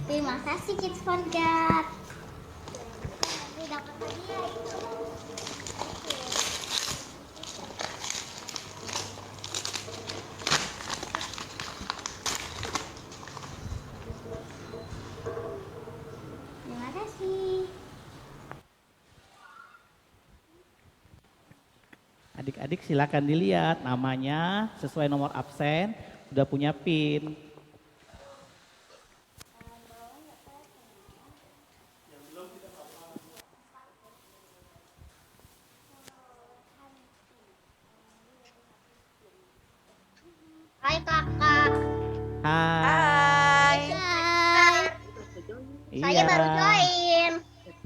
Terima kasih Kids for God. Dapat hadiah itu. Terima kasih. Adik-adik silakan dilihat namanya sesuai nomor absen, sudah punya PIN. Hai kakak. Hai. Hai. Saya baru join.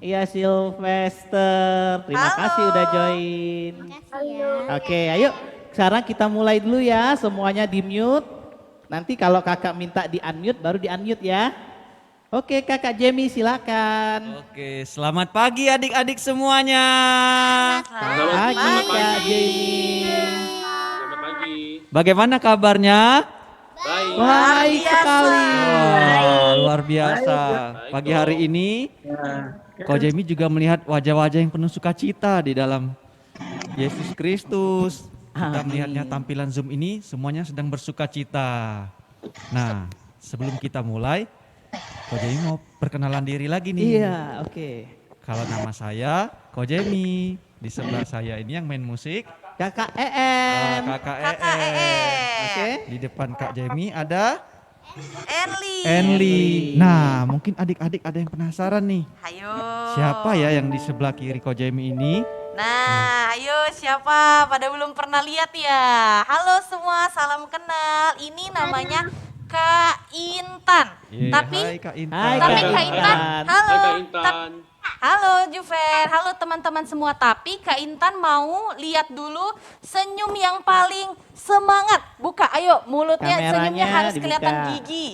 Iya Sylvester, terima kasih udah join. Makasih ya. Oke, ayo sekarang kita mulai dulu ya, semuanya di mute. Nanti kalau kakak minta di unmute baru di unmute ya. Oke kakak Jamie silakan. Oke, selamat pagi adik-adik semuanya. Selamat pagi kak Jamie. Selamat pagi. Bagaimana kabarnya? Baik. Baik sekali. Wah, luar biasa. Pagi hari ini, Ko Jamie juga melihat wajah-wajah yang penuh sukacita di dalam Yesus Kristus. Kita melihatnya tampilan Zoom ini semuanya sedang bersukacita. Nah, sebelum kita mulai, Ko Jamie mau perkenalan diri lagi nih. Iya, oke. Kalau nama saya Ko Jamie, di sebelah saya ini yang main musik Kakak EM. Kakak EM. Oke. Di depan Kak Jamie ada Enli. Enli. Nah, mungkin adik-adik ada yang penasaran nih. Ayo. Siapa ya yang di sebelah kiri Ko Jamie ini? Nah, ayo siapa? Pada belum pernah lihat ya. Halo semua, salam kenal. Ini namanya Kak Intan. Yeah, Tapi hai Kak Intan. Hai, tapi Kak Kak Intan, Intan. halo. Hai Kak Intan. Halo Juven, halo teman-teman semua. Tapi Kak Intan mau lihat dulu senyum yang paling semangat. Buka, ayo mulutnya Kameranya senyumnya harus dibuka. kelihatan gigi.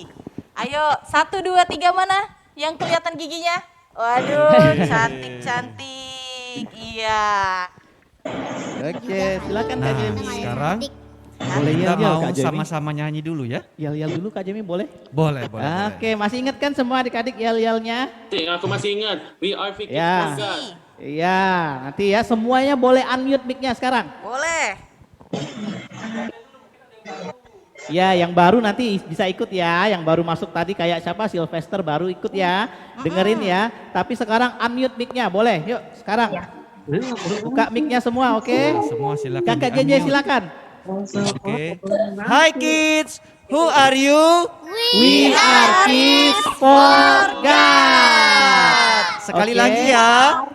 Ayo, 1, 2, 3 mana yang kelihatan giginya? Waduh, cantik-cantik. Iya. Oke, silakan Kak Nah, Jamie. sekarang Boleh kita yel-yel, mau Kak Jamie? sama-sama nyanyi dulu ya. Yel-yel dulu Kak Jamie boleh? Boleh, boleh. boleh. Oke, masih ingat kan semua adik-adik yel-yelnya? Aku masih ingat. We are Vicky Ya. Forgat. Iya, nanti ya semuanya boleh unmute mic-nya sekarang. Boleh. Ya, yang baru nanti bisa ikut ya. Yang baru masuk tadi kayak siapa Sylvester baru ikut ya. Dengerin ya. Tapi sekarang unmute mic-nya boleh. Yuk, sekarang. Buka mic-nya semua, oke? Semua silakan. Kakak JJ di-unmute. silakan. Oke. Hi kids, who are you? We are Kids for God. Sekali Oke. lagi ya.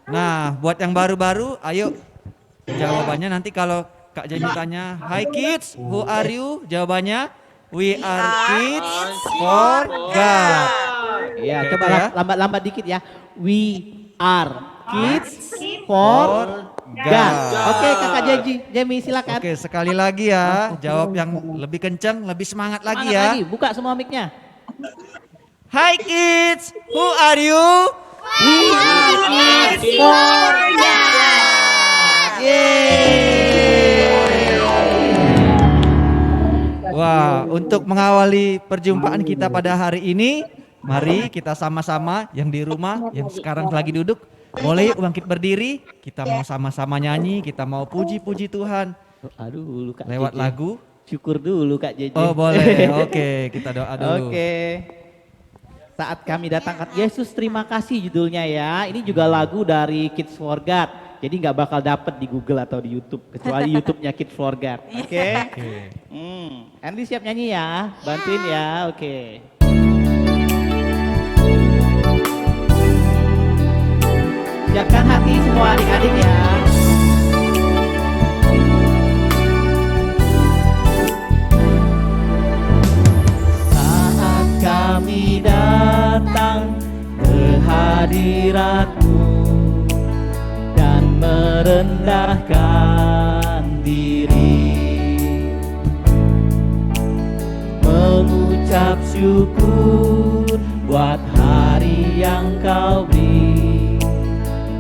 Nah, buat yang baru-baru, ayo jawabannya nanti kalau Kak Jamie tanya, Hi kids, who are you? Jawabannya, We are kids for God. Iya, Oke, coba ya. lambat-lambat dikit ya. We are Kids for God. Oke, Kakak Jamie silakan. Oke, sekali lagi ya, jawab yang lebih kencang, lebih semangat lagi ya. Lagi, buka semua mic-nya. Hi kids, who are you? We are Kids for God. Wah, untuk mengawali perjumpaan kita pada hari ini, mari kita sama-sama yang di rumah, yang sekarang lagi duduk, boleh yuk bangkit berdiri, kita mau sama-sama nyanyi, kita mau puji-puji Tuhan Aduh, dulu Kak lewat JJ. lagu. Syukur dulu Kak JJ. Oh boleh, oke, kita doa dulu. Oke. Saat kami datangkan Yesus terima kasih judulnya ya. Ini juga lagu dari Kids for God. Jadi nggak bakal dapet di Google atau di YouTube kecuali YouTube-nya Kids for God. Oke. Oke. Andy siap nyanyi ya, bantuin ya. Oke. Siapkan hati semua adik-adik ya. Saat kami datang ke hadirat-Mu dan merendahkan diri, mengucap syukur buat hari yang Kau beri.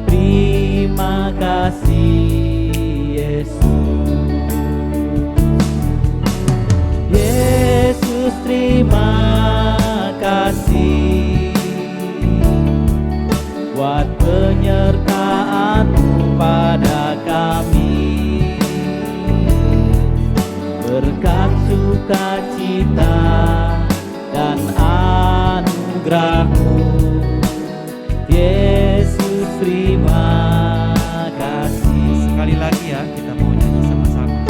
Terima kasih Yesus. Yesus terima kasih. anugerah-Mu. Yesus, terima kasih. Sekali lagi ya, kita mau nyanyi sama-sama.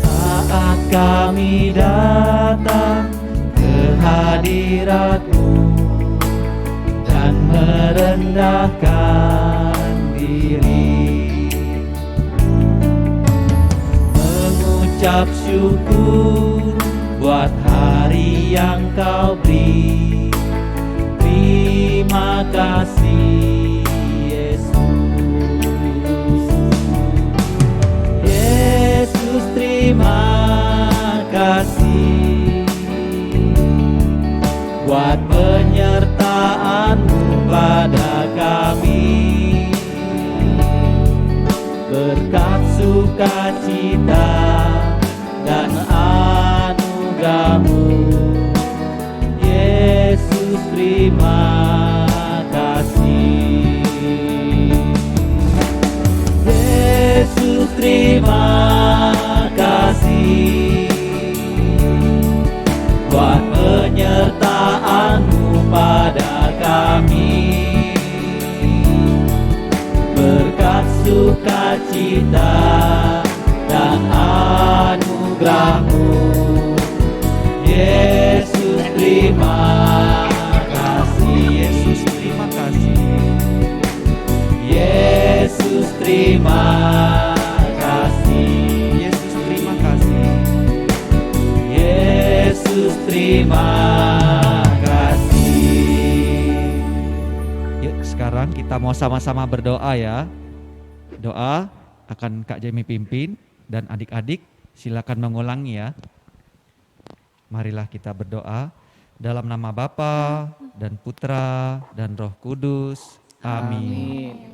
Saat kami datang ke hadirat-Mu dan merendahkan diri, mengucap syukur buat hari yang Kau beri. Terima kasih Yesus. Yesus, terima kasih buat penyertaan-Mu pada kami, berkat sukacita dan anugerah-Mu. Yesus, terima kasih. Yesus, terima kasih buat penyertaan-Mu pada kami, berkat sukacita dan anugerah-Mu. Yesus, terima kasih. Yesus, terima kasih. Yesus, terima kasih. Yesus, terima kasih. Yesus, terima kasih. Yuk, sekarang kita mau sama-sama berdoa ya. Doa akan Kak Jamie pimpin dan adik-adik silakan mengulangi ya. Marilah kita berdoa dalam nama Bapa dan Putra dan Roh Kudus. Amin.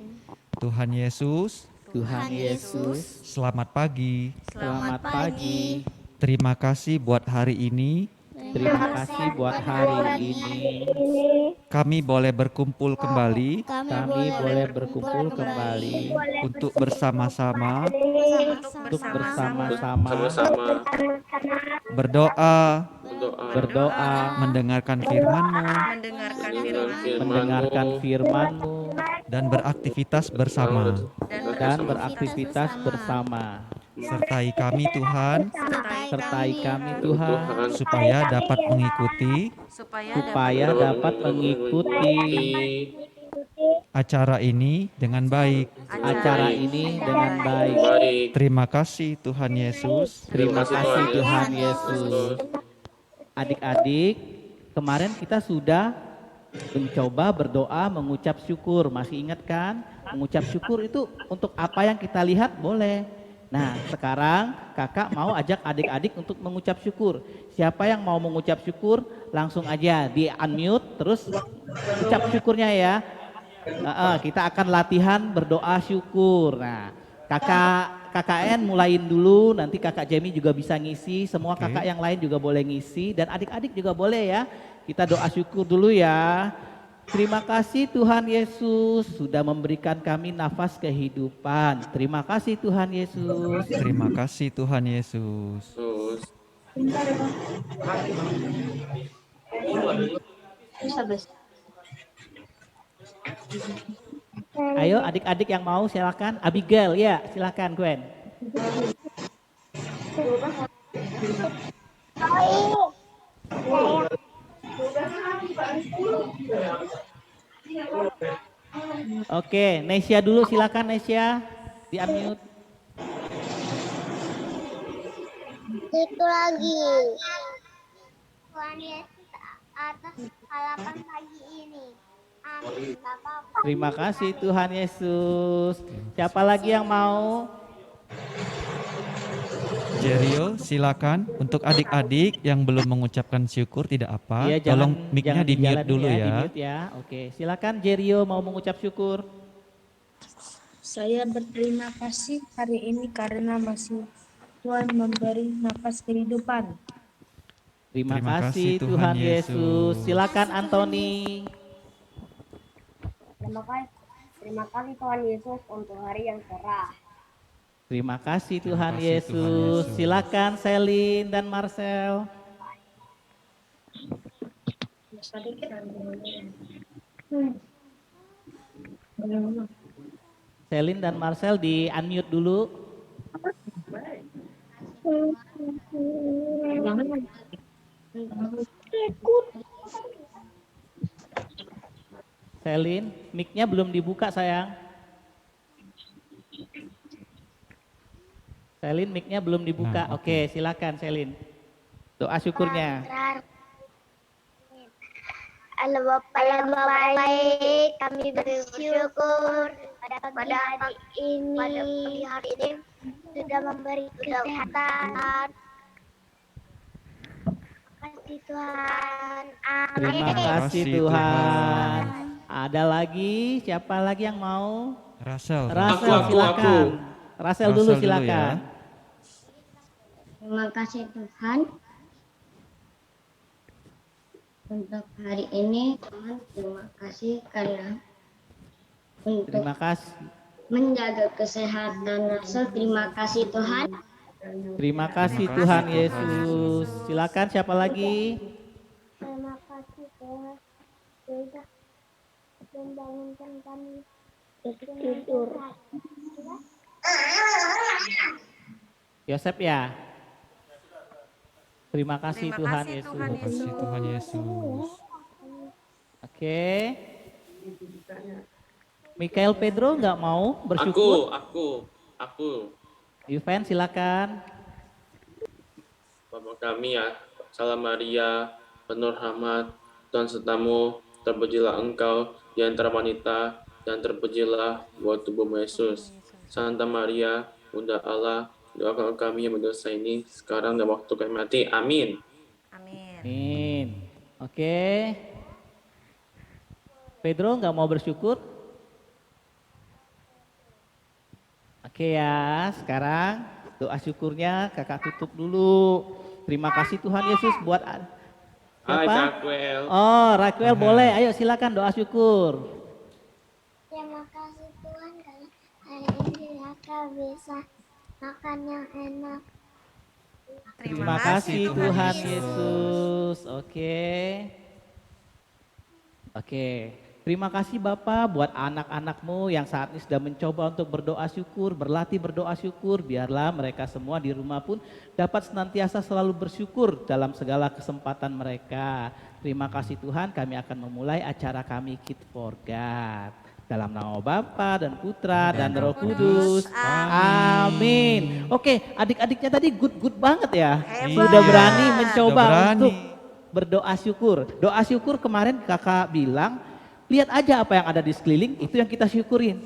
Tuhan Yesus, Tuhan Yesus, selamat pagi. selamat pagi. Terima kasih buat hari ini. Terima kasih buat hari ini. Kami boleh berkumpul kembali Kami boleh berkumpul kembali untuk bersama-sama untuk bersama-sama Sama-sama berdoa, berdoa, mendengarkan firman-Mu, mendengarkan firman-Mu, dan beraktivitas bersama. dan beraktivitas bersama. Sertai kami Tuhan, Sertai kami Tuhan, supaya dapat mengikuti supaya dapat mengikuti acara ini dengan baik. acara ini dengan baik. baik. Terima kasih Tuhan Yesus. Terima kasih Tuhan Yesus. Adik-adik, kemarin kita sudah mencoba berdoa mengucap syukur. Masih ingat kan? Mengucap syukur itu untuk apa yang kita lihat boleh. Nah, sekarang kakak mau ajak adik-adik untuk mengucap syukur. Siapa yang mau mengucap syukur, langsung aja di unmute, terus ucap syukurnya ya. Kita akan latihan berdoa syukur. Nah, kakak KKN mulain dulu, nanti kakak Jamie juga bisa ngisi, semua Oke. kakak yang lain juga boleh ngisi, dan adik-adik juga boleh ya. Kita doa syukur dulu ya. Terima kasih Tuhan Yesus sudah memberikan kami nafas kehidupan. Terima kasih Tuhan Yesus. Terima kasih Tuhan Yesus. Terus Ayo adik-adik yang mau silakan. Abigail ya, silakan Gwen. Oke, Nesia dulu silakan Nesia. Di unmute. Itu lagi. Tuhan Yesus atas harapan pagi ini. Amin. Bapak. Terima kasih Tuhan Yesus. Siapa lagi yang mau? Jerio, silakan. Untuk adik-adik yang belum mengucapkan syukur tidak apa. Iya, Tolong mic-nya jangan di mute dijalan dulu Di ya. mute ya. Oke, silakan Jerio mau mengucap syukur. Saya berterima kasih hari ini karena masih Tuhan memberi nafas kehidupan. Terima Terima kasih kasih Tuhan Tuhan Yesus. Yesus. Silakan Anthony. Terima kasih Tuhan Yesus untuk hari yang cerah. Terima kasih Tuhan kasih Tuhan Yesus. Yesus. Silakan Selin dan Marcel. Selin dan Marcel di unmute dulu. Selin, mic-nya belum dibuka sayang. Selin, mic-nya belum dibuka. Nah, Oke, silakan Selin. Doa syukurnya. Allah Bapa yang baik, kami bersyukur pada hari ini sudah memberi kesehatan. Terima kasih Tuhan. Terima kasih Tuhan. Ada lagi? Siapa lagi yang mau? Rasel. Rasel, Aku. silakan. Rasel dulu Rasel dulu silakan. ya. Terima kasih Tuhan untuk hari ini. Tuhan, terima kasih karena untuk Terima kasih. menjaga kesehatan Rasul. Terima kasih Tuhan. Terima kasih Tuhan Yesus. Silakan siapa lagi? Terima kasih Tuhan sudah membangunkan kami tidur. Yosep ya. Terima kasih Terima Tuhan kasih Yesus. Tuhan Terima kasih Tuhan Yesus. Oke. Mikael Pedro nggak mau bersyukur? Aku. Yuven silakan. Bapa kami ya, Salam Maria, penuh rahmat, Tuhan sertamu, terpujilah engkau di antara wanita, dan terpujilah buah tubuhmu Yesus. Santa Maria, Bunda Allah, doakan kami yang berdosa ini, sekarang dan waktu kami mati. Amin. Amin. Amin. Oke. Pedro nggak mau bersyukur? Oke ya, sekarang doa syukurnya kakak tutup dulu. Terima kasih Tuhan Yesus buat Hai siapa? Raquel. Oh, Raquel boleh. Ayo silakan doa syukur. Terima kasih Tuhan karena hari ini Raka bisa makan yang enak. Terima kasih Tuhan Yesus. Oke. Terima kasih Bapak buat anak-anakmu yang saat ini sudah mencoba untuk berdoa syukur, berlatih berdoa syukur. Biarlah mereka semua di rumah pun dapat senantiasa selalu bersyukur dalam segala kesempatan mereka. Terima kasih Tuhan, kami akan memulai acara kami Kid for God. Dalam nama Bapa dan Putra dan Roh Kudus. Amin. Oke, adik-adiknya tadi good banget ya. Hebat. Sudah berani mencoba Sudah berani. untuk berdoa syukur. Doa syukur kemarin kakak bilang, lihat aja apa yang ada di sekeliling, itu yang kita syukurin.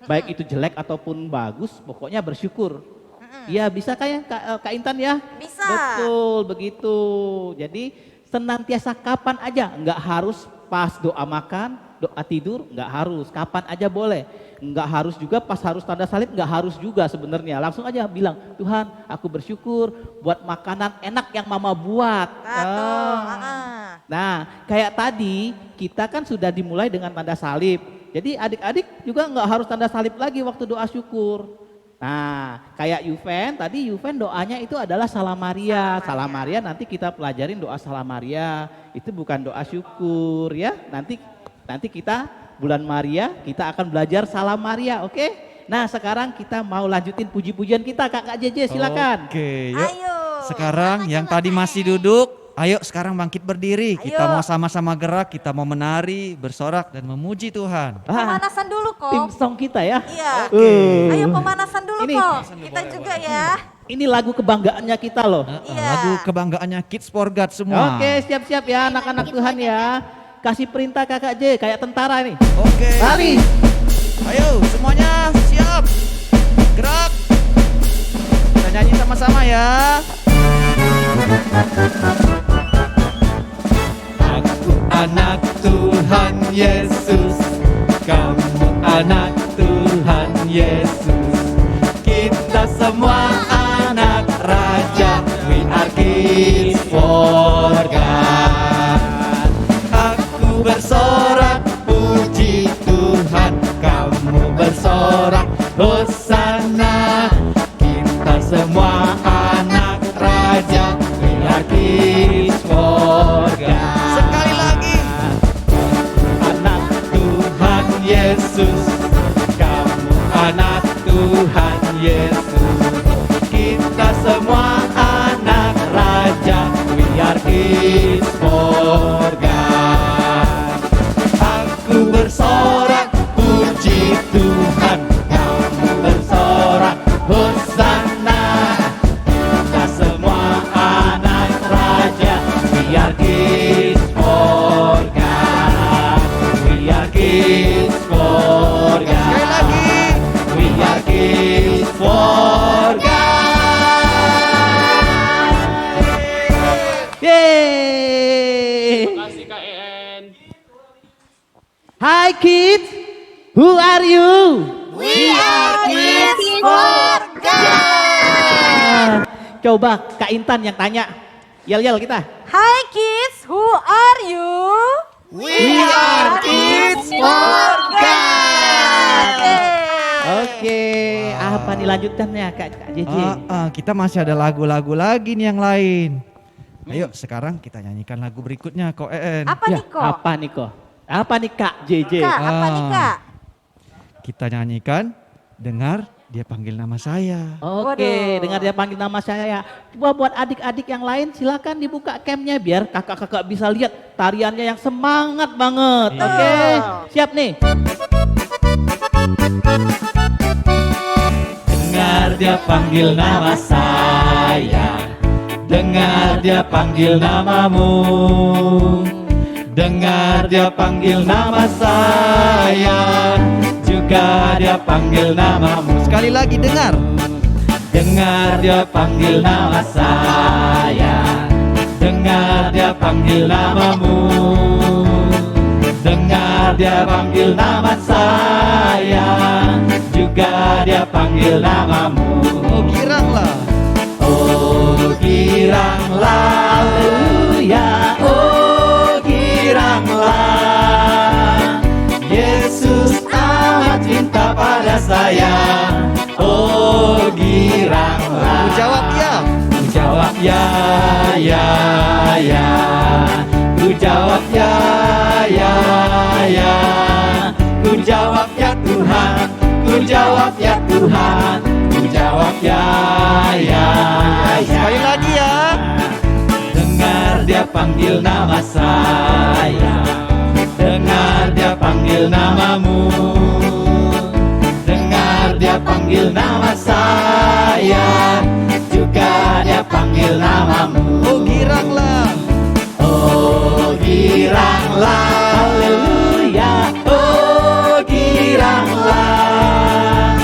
Baik itu jelek ataupun bagus, pokoknya bersyukur. Iya bisa kayak Kak Intan ya? Bisa. Betul, begitu. Jadi senantiasa kapan aja, nggak harus pas doa makan, doa tidur, nggak harus. Kapan aja boleh. Nggak harus juga pas harus tanda salib, nggak harus juga sebenarnya. Langsung aja bilang, Tuhan aku bersyukur buat makanan enak yang mama buat. Betul. Nah, kayak tadi kita kan sudah dimulai dengan tanda salib. Jadi adik-adik juga nggak harus tanda salib lagi waktu doa syukur. Nah, kayak Yuven, tadi Yuven doanya itu adalah Salam Maria. Salam Maria nanti kita pelajarin doa Salam Maria. Itu bukan doa syukur ya. Nanti kita bulan Maria kita akan belajar Salam Maria, oke? Nah, sekarang kita mau lanjutin puji-pujian kita, Kakak JJ silakan. Oke, yuk. Ayo. Sekarang yang tadi masih duduk, ayo sekarang bangkit berdiri. Kita Ayo. mau sama-sama gerak, kita mau menari, bersorak dan memuji Tuhan. Pemanasan dulu Tim kok. song kita ya. Iya. Oke. Ayo pemanasan dulu Ini- kok. Kita juga ya. Ini lagu kebanggaannya kita loh. Iya. Lagu kebanggaannya Kids for God semua. Oke, siap-siap ya anak-anak Tuhan ya. Kasih perintah Kakak J kayak tentara nih. Oke. Lari. Ayo semuanya siap. Gerak. Kita nyanyi sama-sama ya. Aku anak Tuhan Yesus. Kamu anak Tuhan Yesus. Kita semua anak Raja. We are kids for God. Aku bersorak puji Tuhan. Kamu bersorak Hosana. Kita semua anak Raja. We are kids for God. Sekali lagi. semua anak raja, we are kids for God. Aku bersorak puji Tuhan, kamu bersorak Hosana. Kita semua anak raja, we are kids for God. We are kids for God. Sekali lagi, we are kids for God. Yeay. Terima kasih Kak En. Hi kids, who are you? We are kids for God. Coba Kak Intan yang tanya. Yel-yel kita. Hi kids, who are you? We are kids for God. Oke, apa nih lanjutannya Kak JJ? Kita masih ada lagu-lagu lagi nih yang lain. Ayo sekarang kita nyanyikan lagu berikutnya Ko En. Apa Ya, nih kok? apa nih kok? Apa nih Kak JJ? Kak, apa nih kak? Kita nyanyikan Dengar Dia Panggil Nama Saya. Oke, Waduh. dengar dia panggil nama saya. Coba buat adik-adik yang lain silakan dibuka camnya biar kakak-kakak bisa lihat tariannya yang semangat banget. Iya. Oke, siap nih. Dengar dia panggil nama saya. Dengar dia panggil namamu. Dengar dia panggil nama saya. Juga dia panggil namamu. Sekali lagi dengar. Dengar dia panggil nama saya. Dengar dia panggil namamu. Dengar dia panggil nama saya. Juga dia panggil namamu. Oh giranglah. Oh giranglah, haleluya. Oh giranglah, Yesus amat cinta pada saya. Oh giranglah. Ku jawab ya. Ku jawab ya, ya, ya. Ku jawab ya, ya, ya. Ku jawab ya Tuhan. Ku jawab ya Tuhan. Ku jawab ya, ya, ya. Sekali lagi ya. Dengar dia panggil nama saya. Dengar dia panggil namamu. Dengar dia panggil nama saya. Juga dia panggil namamu. Oh giranglah. Oh giranglah, haleluya. Oh giranglah,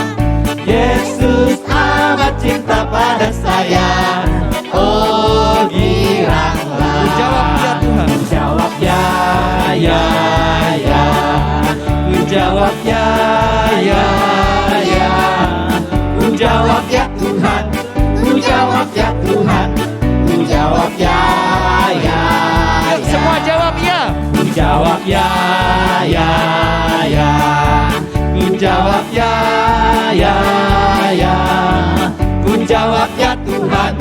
Yesus amat cinta pada saya. Oh giranglah. Ku jawab ya Tuhan. Ku jawab ya, ya, ya. Ku jawab ya, ya, ya. Ku jawab ya Tuhan. Ku jawab ya Tuhan. Ku jawab ya, ya, Yuk ya. semua jawab ya. Ku jawab ya, ya, ya. Ku jawab ya, ya, ya. Ku jawab ya Tuhan.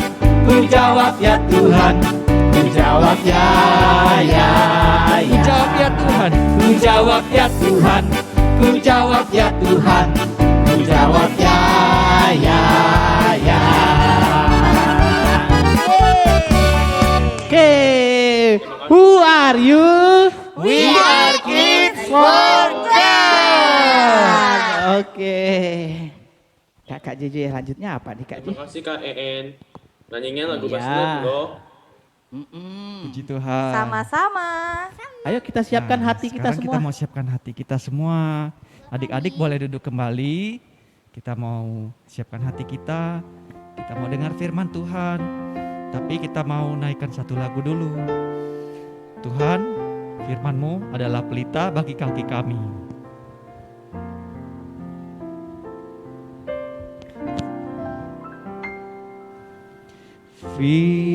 Ku jawab ya Tuhan. Ku jawab ya, ya, Ku ya. jawab ya Tuhan. Ku jawab ya Tuhan. Ku jawab ya Tuhan. Ku jawab ya, ya, ya. Oke, who are you? We are kids for God. Oke. Kak JJ lanjutnya apa nih Kak JJ? Terima kasih Kak En. Nyanyinya lagu Iya. Basnet loh. Puji Tuhan. Sama-sama. Ayo kita siapkan Nah, hati kita sekarang semua. kita mau siapkan hati kita semua. Adik-adik boleh duduk kembali. Kita mau siapkan hati kita. Kita mau dengar firman Tuhan. Tapi kita mau naikkan satu lagu dulu. Tuhan, firman-Mu adalah pelita bagi kaki kami.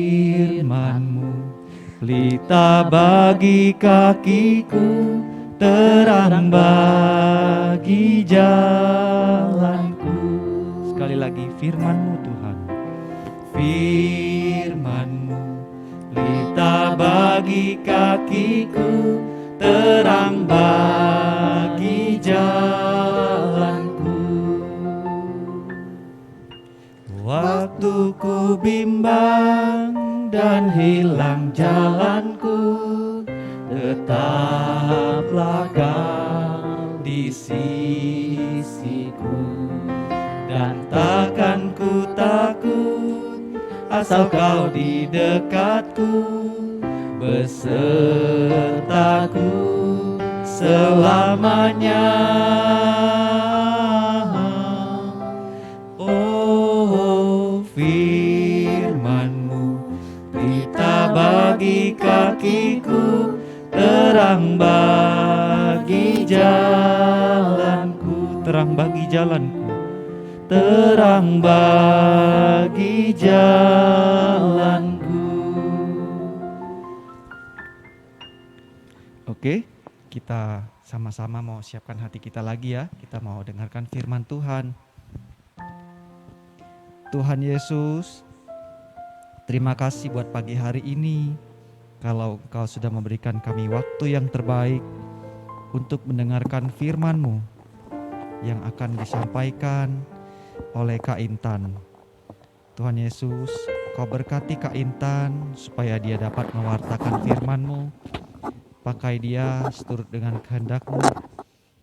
Firman-Mu pelita bagi kakiku, terang bagi jalanku. Sekali lagi firman-Mu Tuhan. Firman-Mu pelita bagi kakiku, terang bagi jalanku. Waktu Aku bimbang dan hilang jalanku, tetaplah Kau di sisiku. Dan takkan ku takut, asal Kau di dekatku, besertaku selamanya. Oh, firman-Mu pelita bagi kakiku, terang bagi jalanku, terang bagi jalanku, terang bagi jalanku. Oke, kita sama-sama mau siapkan hati kita lagi ya. Kita mau dengarkan firman Tuhan. Tuhan Yesus, terima kasih buat pagi hari ini. Kalau Engkau sudah memberikan kami waktu yang terbaik untuk mendengarkan firman-Mu yang akan disampaikan oleh Kak Intan. Tuhan Yesus, Kau berkati Kak Intan supaya dia dapat mewartakan firman-Mu. Pakai dia seturut dengan kehendak-Mu.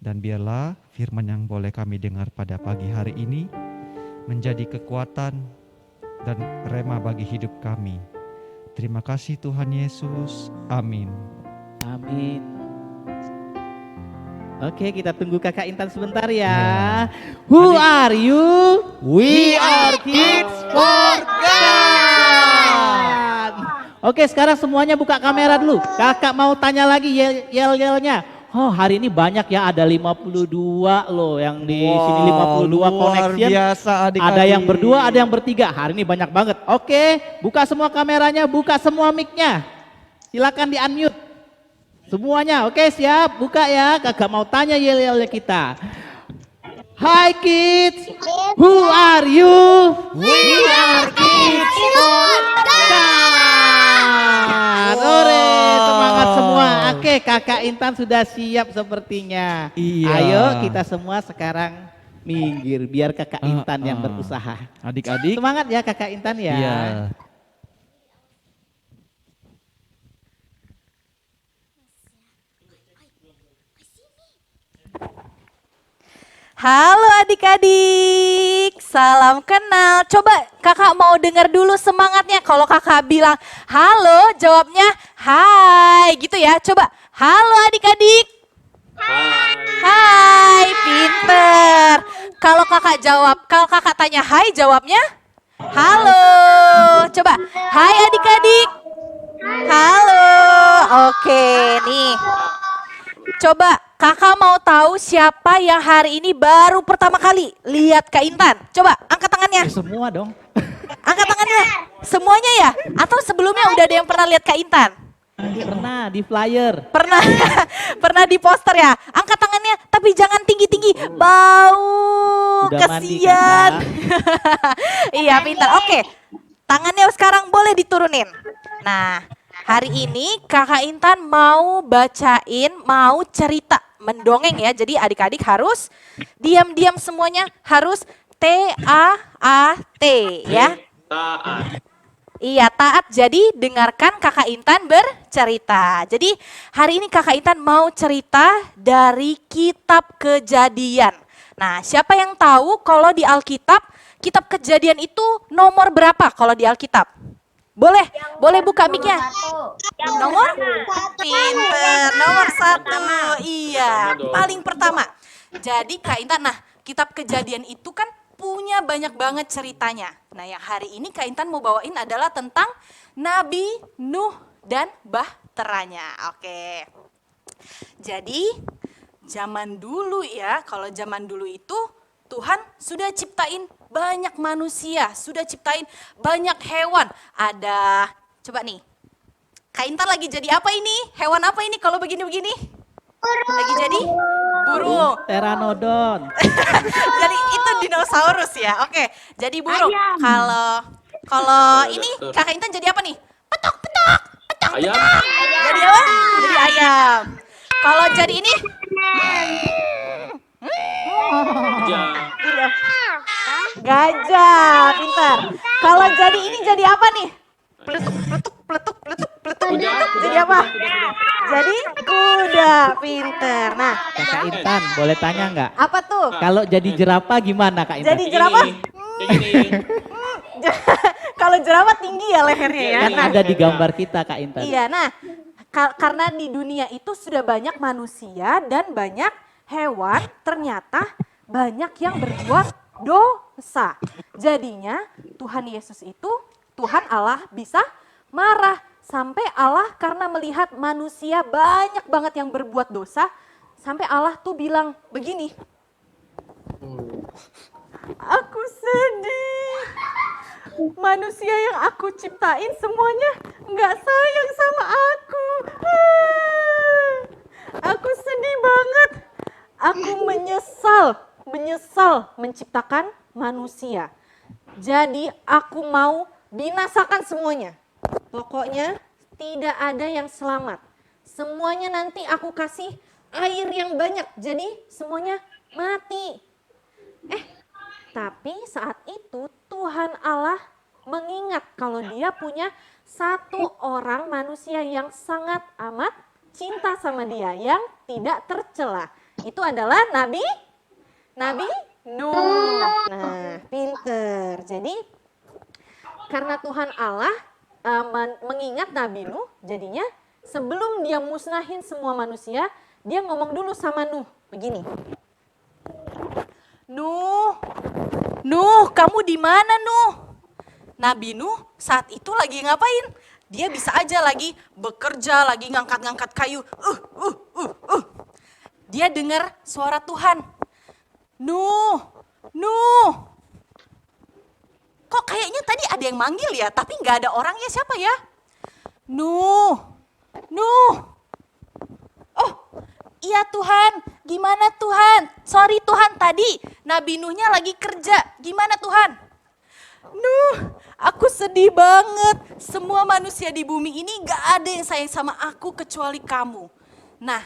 Dan biarlah firman yang boleh kami dengar pada pagi hari ini menjadi kekuatan dan rema bagi hidup kami. Terima kasih Tuhan Yesus. Amin. Amin. Oke, kita tunggu Kakak Intan sebentar ya. Who are you? We are kids for God. Oke, sekarang semuanya buka kamera dulu. Kakak mau tanya lagi yel-yelnya. Oh, hari ini banyak ya, ada 52 loh yang di sini 52 luar connection. biasa adik-adik. Ada yang berdua, ada yang bertiga. Hari ini banyak banget. Oke, buka semua kameranya, buka semua mic-nya. Silakan di-unmute. Semuanya, oke siap, buka ya. Kakak mau tanya yel-yelnya kita. Hi kids, who are you? We are kids for God. Ore, semangat semua. Oke, Kakak Intan sudah siap sepertinya. Iya. Ayo kita semua sekarang minggir biar Kakak Intan yang berusaha. Adik-adik. Semangat ya Kakak Intan ya. Iya. Halo adik-adik, salam kenal. Coba kakak mau dengar dulu semangatnya. Kalau kakak bilang halo, jawabnya hai gitu ya. Coba halo adik-adik. Hai, pinter. Kalau kakak tanya hai, jawabnya halo. Coba hai adik-adik. Halo. Oke nih. Coba kakak mau tahu siapa yang hari ini baru pertama kali lihat Kak Intan? Coba angkat tangannya. Semua dong. Angkat tangannya. Semuanya ya? Atau sebelumnya udah ada yang pernah lihat Kak Intan? Pernah di flyer. Pernah. Pernah di poster ya? Angkat tangannya tapi jangan tinggi-tinggi. Bau. Udah mandi, Kasian. Iya pintar. Oke. Tangannya sekarang boleh diturunin. Nah, hari ini Kakak Intan mau cerita, mendongeng ya. Jadi adik-adik harus diam-diam semuanya, harus T-A-A-T ya. Taat. Iya, taat. Jadi dengarkan Kakak Intan bercerita. Jadi hari ini Kakak Intan mau cerita dari kitab Kejadian. Nah, siapa yang tahu kalau di Alkitab, kitab Kejadian itu nomor berapa kalau di Alkitab? Boleh buka mic-nya. Nomor? Pinter, nomor 1. Iya, paling pertama. Jadi Kak Intan, nah kitab Kejadian itu kan punya banyak banget ceritanya. Nah yang hari ini Kak Intan mau bawain adalah tentang Nabi Nuh dan bahteranya. Oke. Jadi zaman dulu ya, kalau zaman dulu itu Tuhan sudah ciptain banyak manusia, sudah ciptain banyak hewan. Ada, coba nih, Kak Intan lagi jadi apa ini? Hewan apa ini kalau begini-begini? Lagi jadi burung. Pteranodon. Jadi itu dinosaurus ya, oke. Jadi burung. Kalau ini Kak Intan jadi apa nih? Petok. Ayam. Jadi apa? Jadi ayam. Kalau jadi ini? Ya. Gajah, pintar. Kalau jadi ini jadi apa nih? Peletuk, peletuk, peletuk, peletuk, peletuk. Jadi apa? Jadi kuda, pintar. Nah, Kakak Intan, boleh tanya nggak? apa tuh? Kalau jadi jerapah gimana Kak Intan? Jadi jerapah? Kayak gini. Kalau jerapah tinggi ya lehernya ya. Kan ada di gambar kita Kak Intan. Iya, nah karena di dunia itu sudah banyak manusia dan banyak hewan, ternyata banyak yang berbuat dosa. Jadinya Tuhan Yesus itu, Tuhan Allah bisa marah. Sampai Allah karena melihat manusia banyak banget yang berbuat dosa, sampai Allah tuh bilang begini, aku sedih. Manusia yang aku ciptain semuanya nggak sayang sama aku. Aku sedih banget. Aku menyesal menciptakan manusia. Jadi aku mau binasakan semuanya. Pokoknya tidak ada yang selamat. Semuanya nanti aku kasih air yang banyak. Jadi semuanya mati. Tapi saat itu Tuhan Allah mengingat kalau dia punya satu orang manusia yang sangat amat cinta sama dia, yang tidak tercela. Itu adalah Nabi Nuh. Nah, pinter. Jadi karena Tuhan Allah mengingat Nabi Nuh, jadinya sebelum dia musnahin semua manusia, dia ngomong dulu sama Nuh begini. Nuh, kamu di mana Nuh? Nabi Nuh saat itu lagi ngapain? Dia bisa aja lagi bekerja, lagi ngangkat-ngangkat kayu. Dia dengar suara Tuhan. Nuh. Kok kayaknya tadi ada yang manggil ya, tapi nggak ada orangnya, siapa ya? Nuh. Oh, iya Tuhan, gimana Tuhan? Sorry Tuhan, tadi Nabi Nuhnya lagi kerja. Gimana Tuhan? Nuh, aku sedih banget. Semua manusia di bumi ini gak ada yang sayang sama aku kecuali kamu. Nah,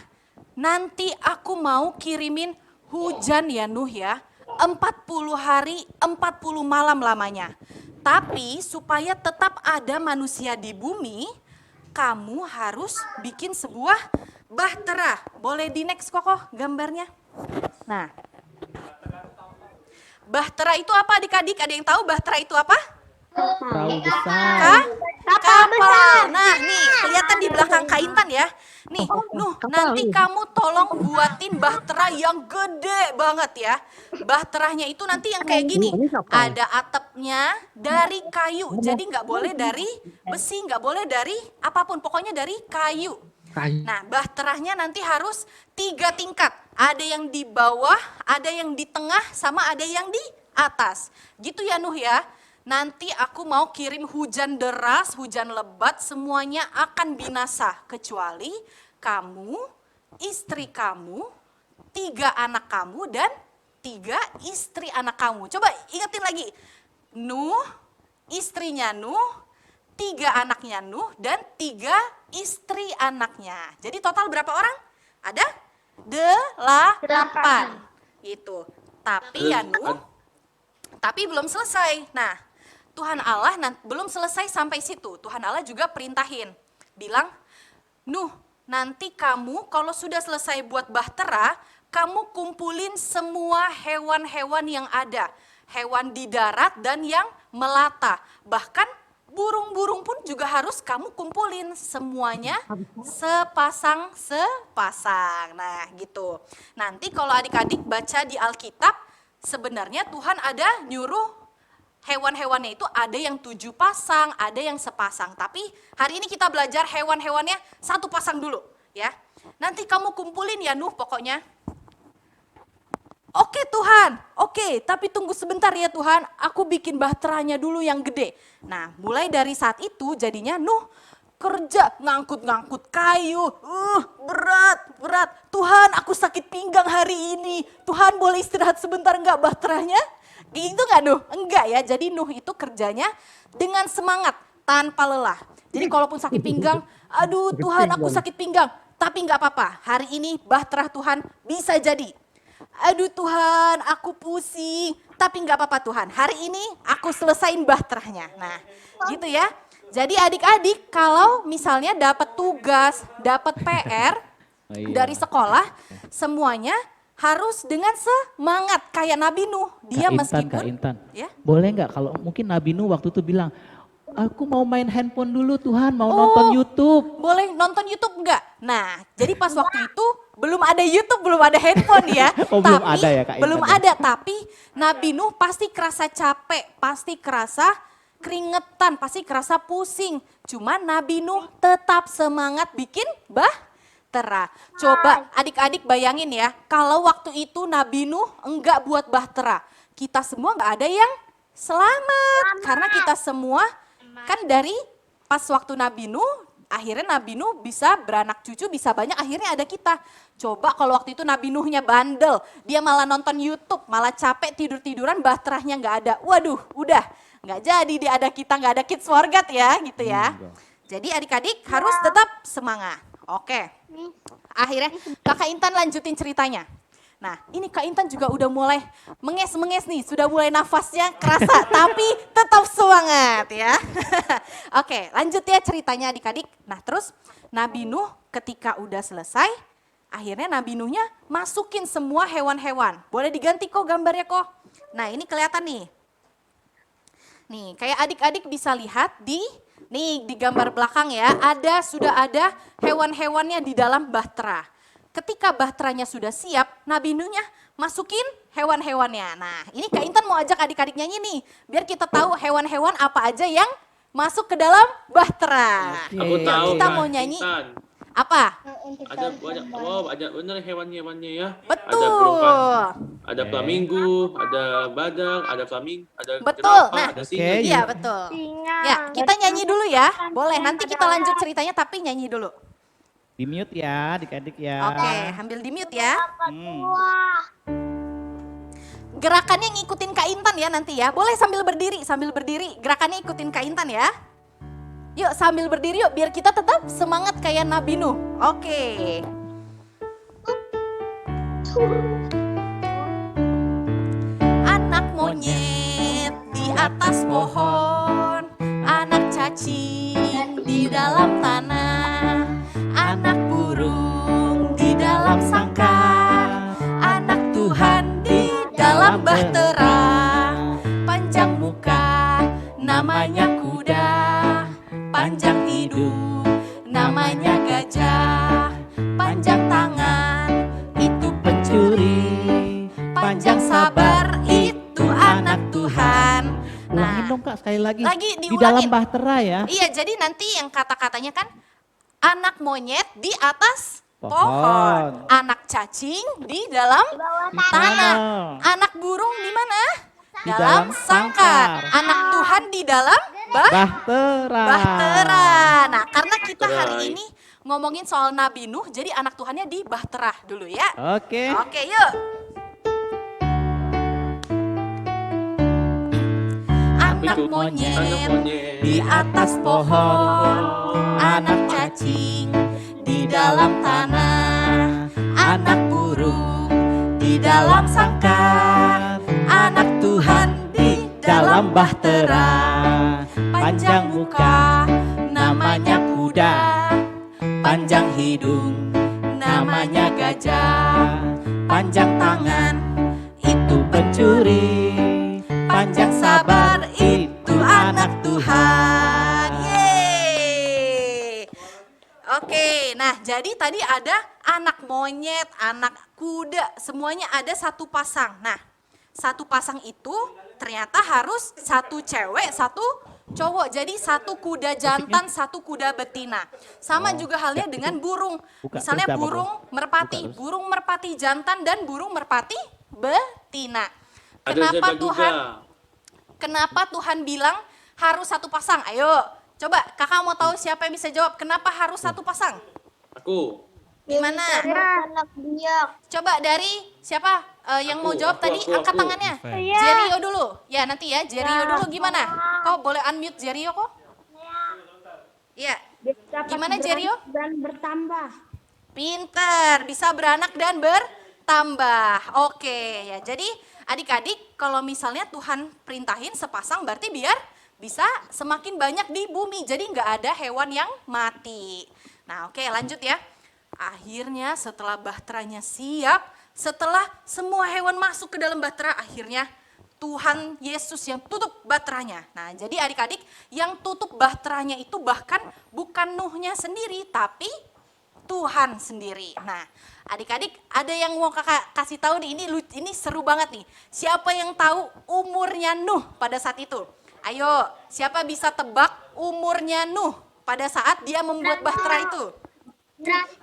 nanti aku mau kirimin hujan ya Nuh ya. 40 hari, 40 malam lamanya. Tapi supaya tetap ada manusia di bumi, kamu harus bikin sebuah bahtera. Boleh di next Kokoh gambarnya? Nah, bahtera itu apa adik-adik? Ada yang tahu bahtera itu apa? Perahu besar. Kapal. Nah nih, kelihatan di belakang Kak Intan ya. Nih, Nuh, nanti kamu tolong buatin bahtera yang gede banget ya. Bahteranya itu nanti yang kayak gini. Ada atapnya dari kayu. Jadi nggak boleh dari besi, nggak boleh dari apapun. Pokoknya dari kayu. Nah, bahteranya nanti harus 3 tingkat. Ada yang di bawah, ada yang di tengah, sama ada yang di atas. Gitu ya Nuh ya. Nanti aku mau kirim hujan deras, hujan lebat, semuanya akan binasa. Kecuali kamu, istri kamu, 3 anak kamu, dan 3 istri anak kamu. Coba ingetin lagi. Nuh, istrinya Nuh, 3 anaknya Nuh, dan 3 istri anaknya. Jadi total berapa orang? Ada 8. Gitu. Tapi ya Nuh, tapi belum selesai. Nah, Tuhan Allah belum selesai sampai situ. Tuhan Allah juga perintahin. Bilang, Nuh, nanti kamu kalau sudah selesai buat bahtera, kamu kumpulin semua hewan-hewan yang ada. Hewan di darat dan yang melata. Bahkan burung-burung pun juga harus kamu kumpulin semuanya sepasang-sepasang. Nah gitu. Nanti kalau adik-adik baca di Alkitab, sebenarnya Tuhan ada nyuruh hewan-hewannya itu ada yang 7 pasang, ada yang sepasang. Tapi hari ini kita belajar hewan-hewannya 1 pasang dulu ya. Nanti kamu kumpulin ya Nuh pokoknya. Oke Tuhan, oke, tapi tunggu sebentar ya Tuhan, aku bikin bahteranya dulu yang gede. Nah mulai dari saat itu jadinya Nuh kerja ngangkut-ngangkut kayu, berat. Tuhan aku sakit pinggang hari ini, Tuhan boleh istirahat sebentar enggak bahteranya? Itu enggak Nuh? Enggak ya, jadi Nuh itu kerjanya dengan semangat, tanpa lelah. Jadi kalaupun sakit pinggang, aduh Tuhan aku sakit pinggang, tapi enggak apa-apa, hari ini bahtera Tuhan bisa jadi. Aduh Tuhan, aku pusing, Tapi nggak apa-apa Tuhan, hari ini aku selesain bahteranya. Nah, gitu ya. Jadi adik-adik kalau misalnya dapat tugas, dapat PR Oh, iya. dari sekolah, semuanya harus dengan semangat kayak Nabi Nuh. Dia Kak meskipun Intan. ya. Boleh nggak kalau mungkin Nabi Nuh waktu itu bilang, aku mau main handphone dulu Tuhan, mau nonton YouTube. Boleh nonton YouTube enggak? Nah, jadi pas waktu itu belum ada YouTube, belum ada handphone ya. Oh, belum ada ya, Kak Intan Belum ya? ada, tapi Nabi Nuh pasti kerasa capek, pasti kerasa keringetan, pasti kerasa pusing. Cuma Nabi Nuh tetap semangat bikin bahtera. Coba adik-adik bayangin ya, kalau waktu itu Nabi Nuh enggak buat bahtera, kita semua enggak ada yang selamat. Karena kita semua kan dari pas waktu Nabi Nuh, akhirnya Nabi Nuh bisa beranak cucu, bisa banyak, akhirnya ada kita. Coba kalau waktu itu Nabi Nuhnya bandel, dia malah nonton YouTube, malah capek tidur-tiduran, bahterahnya nggak ada. Waduh, udah nggak jadi dia ada kita, nggak ada Kids for God ya gitu ya. Jadi adik-adik harus tetap semangat. Oke, akhirnya Kakak Intan lanjutin ceritanya. Nah ini Kak Intan juga udah mulai menges-menges nih, sudah mulai nafasnya kerasa tapi tetap semangat ya. Oke lanjut ya ceritanya adik-adik. Nah terus Nabi Nuh ketika udah selesai, akhirnya Nabi Nuhnya masukin semua hewan-hewan. Boleh diganti kok gambarnya kok. Nah ini kelihatan nih. Nih kayak adik-adik bisa lihat di gambar belakang ya, sudah ada hewan-hewannya di dalam bahtera. Ketika bahteranya sudah siap, Nabi Nuhnya masukin hewan-hewannya. Nah ini Kak Intan mau ajak adik-adik nyanyi nih, biar kita tahu hewan-hewan apa aja yang masuk ke dalam bahtera. Aku Yuk, tahu kita kan, mau nyanyi. Intan. Apa? Ada banyak, wow, ada bener hewan-hewannya ya. Betul. Ada burung, ada flamingo, ada badak, ada flaming, ada Betul. jerapah, Nah, ada singa. Iya betul. Singa. Ya kita nyanyi dulu ya, boleh nanti kita lanjut ceritanya tapi nyanyi dulu. Di mute ya adik-adik ya. Oke, ambil di mute ya. Wah. Gerakannya ngikutin Kak Intan ya nanti ya. Boleh sambil berdiri. Gerakannya ikutin Kak Intan ya. Yuk sambil berdiri yuk biar kita tetap semangat kayak Nabi Nuh. Oke. Anak monyet di atas pohon, anak cacing di dalam tanah, anak burung di dalam sangkar, anak Tuhan di dalam bahtera, panjang muka namanya kuda, panjang hidung namanya gajah, panjang tangan itu pencuri, panjang sabar itu anak Tuhan. Ulangin dong Kak sekali lagi. Di diulangin. dalam bahtera ya. Iya, jadi nanti yang kata-katanya kan anak monyet di atas Pohon. pohon, anak cacing di dalam tanah, anak burung di mana? Di dalam sangkar, sangkar. anak Tuhan di dalam Bahtera. bahtera. Nah, karena kita Bahtera. hari ini ngomongin soal Nabi Nuh, jadi anak Tuhannya di bahtera dulu ya. Oke. Oke, yuk. Anak itu? monyet Anak monyet di atas pohon, anak cacing di dalam tanah, anak burung di dalam sangkar, anak Tuhan di dalam bahtera, panjang muka namanya kuda, panjang hidung namanya gajah, panjang tangan itu pencuri, panjang sabar itu anak Tuhan. Yeay. Oke, nah jadi tadi ada anak monyet, anak kuda, semuanya ada satu pasang. Nah, satu pasang itu ternyata harus satu cewek, satu cowok. Jadi satu kuda jantan, satu kuda betina. Sama juga halnya dengan burung. Buka, Misalnya terus apa, burung Bro? merpati, Buka, terus. burung merpati jantan dan burung merpati betina. ada Kenapa zebra Tuhan? juga. Kenapa Tuhan bilang harus satu pasang? Ayo, coba kakak mau tahu siapa yang bisa jawab. Kenapa harus satu pasang? Aku. Gimana? Anak biak. Coba dari siapa yang mau jawab tadi? aku. Angkat tangannya. Jerio dulu. Ya nanti ya, Jerio dulu gimana? Kau boleh unmute Jerio kok? Iya. Gimana Jerio? Dan bertambah. Pinter, bisa beranak dan bertambah. Oke ya, jadi Adik-adik, kalau misalnya Tuhan perintahin sepasang berarti biar bisa semakin banyak di bumi. Jadi nggak ada hewan yang mati. Nah oke, lanjut ya. Akhirnya setelah bahteranya siap, setelah semua hewan masuk ke dalam bahtera, akhirnya Tuhan Yesus yang tutup bahteranya. Nah jadi adik-adik, yang tutup bahteranya itu bahkan bukan Nuhnya sendiri, tapi Tuhan sendiri. Nah, adik-adik ada yang mau kakak kasih tahu nih, ini seru banget nih. Siapa yang tahu umurnya Nuh pada saat itu? Ayo, siapa bisa tebak umurnya Nuh pada saat dia membuat bahtera itu?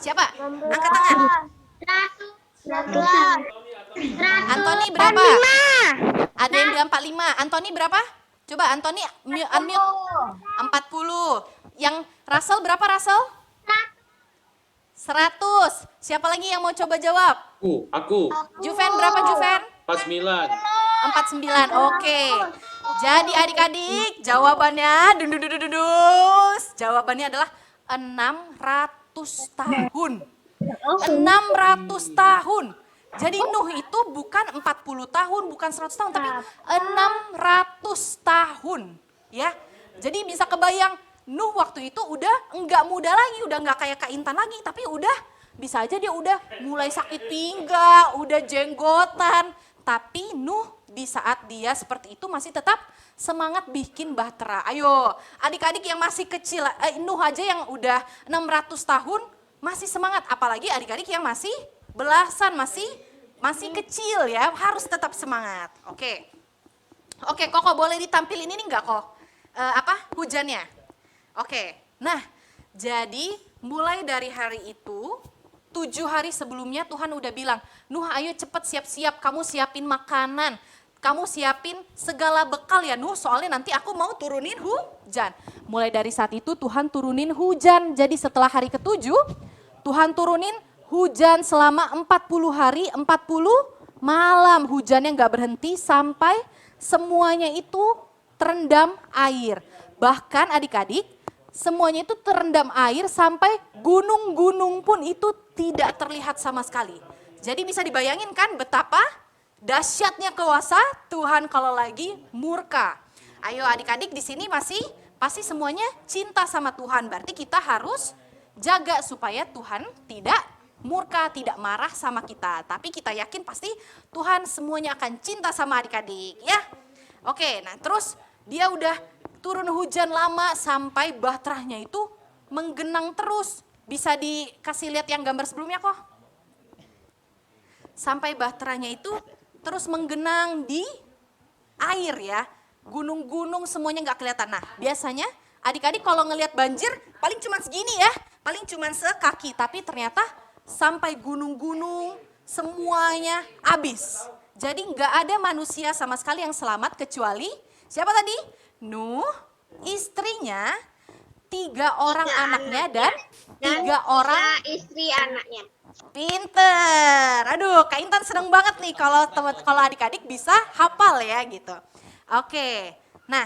Siapa? Angkat tangan. Antoni berapa? Ada yang bilang 45. Antoni berapa? Coba Antoni unmute. 40. Yang Russell berapa Russell? 100. Siapa lagi yang mau coba jawab? Aku. Juven berapa Juven? 49. 49. Oke. Jadi adik-adik, jawabannya jawabannya adalah 600 tahun. 600 tahun. Jadi Nuh itu bukan 40 tahun, bukan 100 tahun, tapi 600 tahun. Ya. Jadi bisa kebayang Nuh waktu itu udah enggak muda lagi, udah enggak kayak Kak Intan lagi, tapi udah bisa aja dia udah mulai sakit pinggang, udah jenggotan. Tapi Nuh di saat dia seperti itu masih tetap semangat bikin bahtera. Ayo adik-adik yang masih kecil, Nuh aja yang udah 600 tahun masih semangat. Apalagi adik-adik yang masih belasan, masih kecil ya, harus tetap semangat. Oke, Koko boleh ditampilin ini enggak kok? Hujannya? Oke, nah jadi mulai dari hari itu 7 hari sebelumnya Tuhan udah bilang, Nuh ayo cepet siap-siap, kamu siapin makanan, kamu siapin segala bekal ya Nuh, soalnya nanti aku mau turunin hujan. Mulai dari saat itu Tuhan turunin hujan, jadi setelah hari ke-7 Tuhan turunin hujan selama 40 hari 40 malam, hujannya gak berhenti sampai semuanya itu terendam air. Bahkan adik-adik, semuanya itu terendam air sampai gunung-gunung pun itu tidak terlihat sama sekali. Jadi bisa dibayangin kan betapa dahsyatnya kuasa Tuhan kalau lagi murka. Ayo adik-adik di sini pasti semuanya cinta sama Tuhan. Berarti kita harus jaga supaya Tuhan tidak murka, tidak marah sama kita. Tapi kita yakin pasti Tuhan semuanya akan cinta sama adik-adik ya. Oke, nah terus dia udah turun hujan lama sampai bahteranya itu menggenang terus. Bisa dikasih lihat yang gambar sebelumnya kok. Sampai bahteranya itu terus menggenang di air ya. Gunung-gunung semuanya nggak kelihatan. Nah biasanya adik-adik kalau ngelihat banjir paling cuma segini ya. Paling cuma sekaki, tapi ternyata sampai gunung-gunung semuanya habis. Jadi nggak ada manusia sama sekali yang selamat kecuali siapa tadi? Nuh, istrinya, 3 orang anaknya dan 3 orang istri anaknya. Pinter. Aduh, Kak Intan seneng banget nih kalau adik-adik bisa hafal ya gitu. Oke. Nah,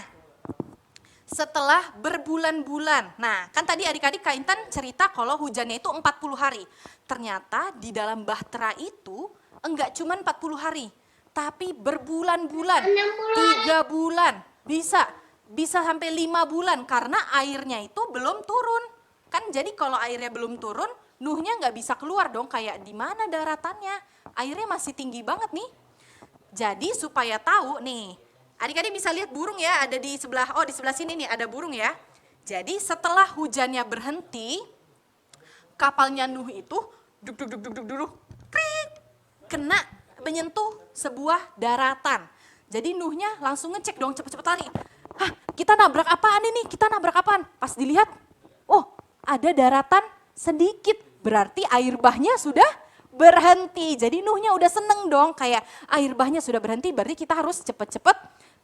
setelah berbulan-bulan. Nah, kan tadi adik-adik Kak Intan cerita kalau hujannya itu 40 hari. Ternyata di dalam bahtera itu enggak cuma 40 hari, tapi berbulan-bulan. 3 bulan. Bisa sampai 5 bulan karena airnya itu belum turun. Kan jadi kalau airnya belum turun, Nuhnya nggak bisa keluar dong, kayak di mana daratannya. Airnya masih tinggi banget nih. Jadi supaya tahu nih, adik-adik bisa lihat burung ya, ada di sebelah, di sebelah sini nih ada burung ya. Jadi setelah hujannya berhenti, kapalnya Nuh itu krik, kena menyentuh sebuah daratan. Jadi Nuhnya langsung ngecek dong, cepet-cepet lari. Hah, kita nabrak apaan ini? Kita nabrak apaan? Pas dilihat, ada daratan sedikit, berarti air bahnya sudah berhenti. Jadi Nuhnya udah seneng dong, kayak air bahnya sudah berhenti, berarti kita harus cepet-cepet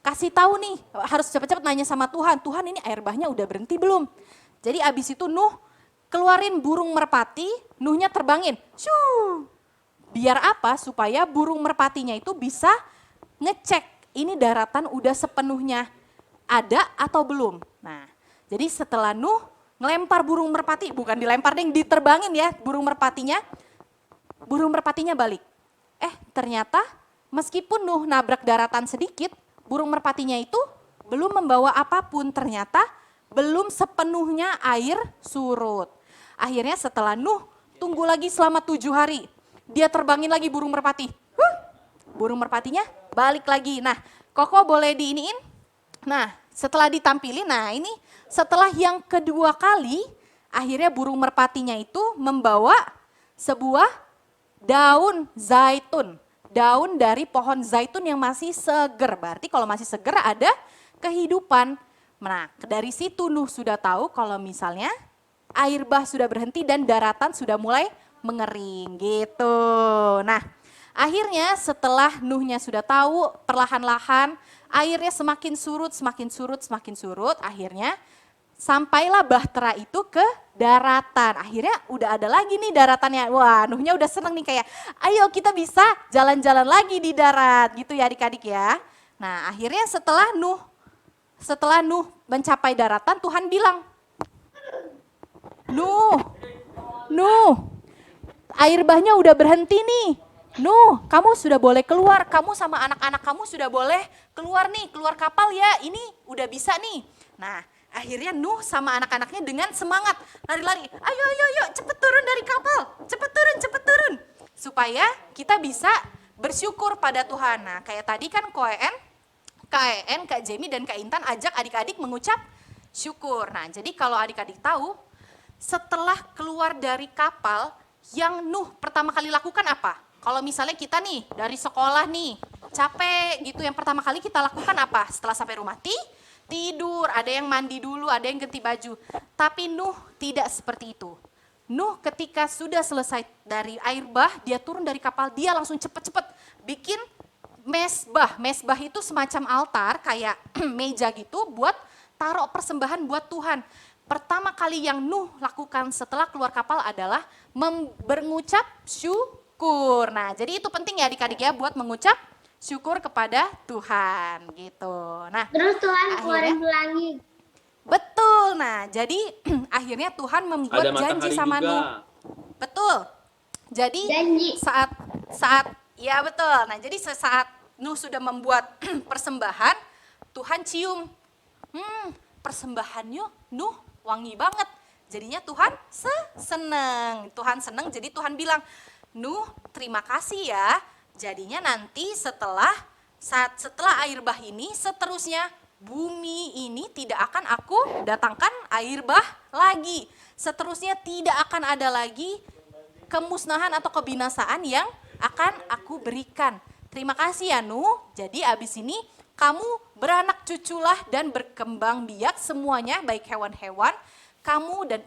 kasih tahu nih, harus cepet-cepet nanya sama Tuhan, Tuhan ini air bahnya udah berhenti belum? Jadi abis itu Nuh keluarin burung merpati, Nuhnya terbangin, shoo. Biar apa? Supaya burung merpatinya itu bisa ngecek ini daratan udah sepenuhnya ada atau belum. Nah, jadi setelah Nuh ngelempar burung merpati, bukan dilempar deh, diterbangin ya burung merpatinya balik. Ternyata meskipun Nuh nabrak daratan sedikit, burung merpatinya itu belum membawa apapun, ternyata belum sepenuhnya air surut. Akhirnya setelah Nuh tunggu lagi selama 7 hari, dia terbangin lagi burung merpati. Burung merpatinya balik lagi. Nah, Koko boleh diiniin? Nah, setelah ditampilin, nah ini setelah yang kedua kali, akhirnya burung merpatinya itu membawa sebuah daun zaitun. Daun dari pohon zaitun yang masih seger. Berarti kalau masih seger ada kehidupan. Nah, dari situ Nuh sudah tahu kalau misalnya air bah sudah berhenti dan daratan sudah mulai mengering gitu. Nah, akhirnya setelah Nuhnya sudah tahu, perlahan-lahan airnya semakin surut, semakin surut, semakin surut. Akhirnya sampailah bahtera itu ke daratan. Akhirnya udah ada lagi nih daratannya. Wah, Nuhnya udah seneng nih kayak, ayo kita bisa jalan-jalan lagi di darat gitu ya adik-adik ya. Nah, akhirnya setelah Nuh mencapai daratan, Tuhan bilang, Nuh, air bahnya udah berhenti nih. Nuh, kamu sudah boleh keluar, kamu sama anak-anak kamu sudah boleh keluar nih, keluar kapal ya, ini udah bisa nih. Nah, akhirnya Nuh sama anak-anaknya dengan semangat lari-lari, ayo, cepet turun dari kapal, cepet turun. Supaya kita bisa bersyukur pada Tuhan. Nah, kayak tadi kan Kak Jamie dan Kak Intan ajak adik-adik mengucap syukur. Nah, jadi kalau adik-adik tahu, setelah keluar dari kapal, yang Nuh pertama kali lakukan apa? Kalau misalnya kita nih dari sekolah nih, capek gitu, yang pertama kali kita lakukan apa? Setelah sampai rumah tidur, ada yang mandi dulu, ada yang ganti baju. Tapi Nuh tidak seperti itu. Nuh ketika sudah selesai dari air bah, dia turun dari kapal, dia langsung cepet-cepet bikin mesbah. Mesbah itu semacam altar kayak meja gitu buat taruh persembahan buat Tuhan. Pertama kali yang Nuh lakukan setelah keluar kapal adalah mengucap syukur. Nah, jadi itu penting ya adik-adik ya buat mengucap syukur kepada Tuhan gitu. Nah, Terus Tuhan keluarin akhirnya pelangi. betul. Nah, jadi akhirnya Tuhan membuat Ada janji matahari sama juga. Nuh. Betul. Jadi Janji. saat ya betul. Nah, jadi saat Nuh sudah membuat persembahan, Tuhan cium. Persembahannya Nuh wangi banget. Jadinya Tuhan seneng. Tuhan seneng, jadi Tuhan bilang, Nuh terima kasih ya. Jadinya nanti setelah air bah ini, seterusnya bumi ini tidak akan aku datangkan air bah lagi. Seterusnya tidak akan ada lagi kemusnahan atau kebinasaan yang akan aku berikan. Terima kasih ya Nuh. Jadi abis ini kamu beranak cuculah dan berkembang biak semuanya, baik hewan-hewan, kamu dan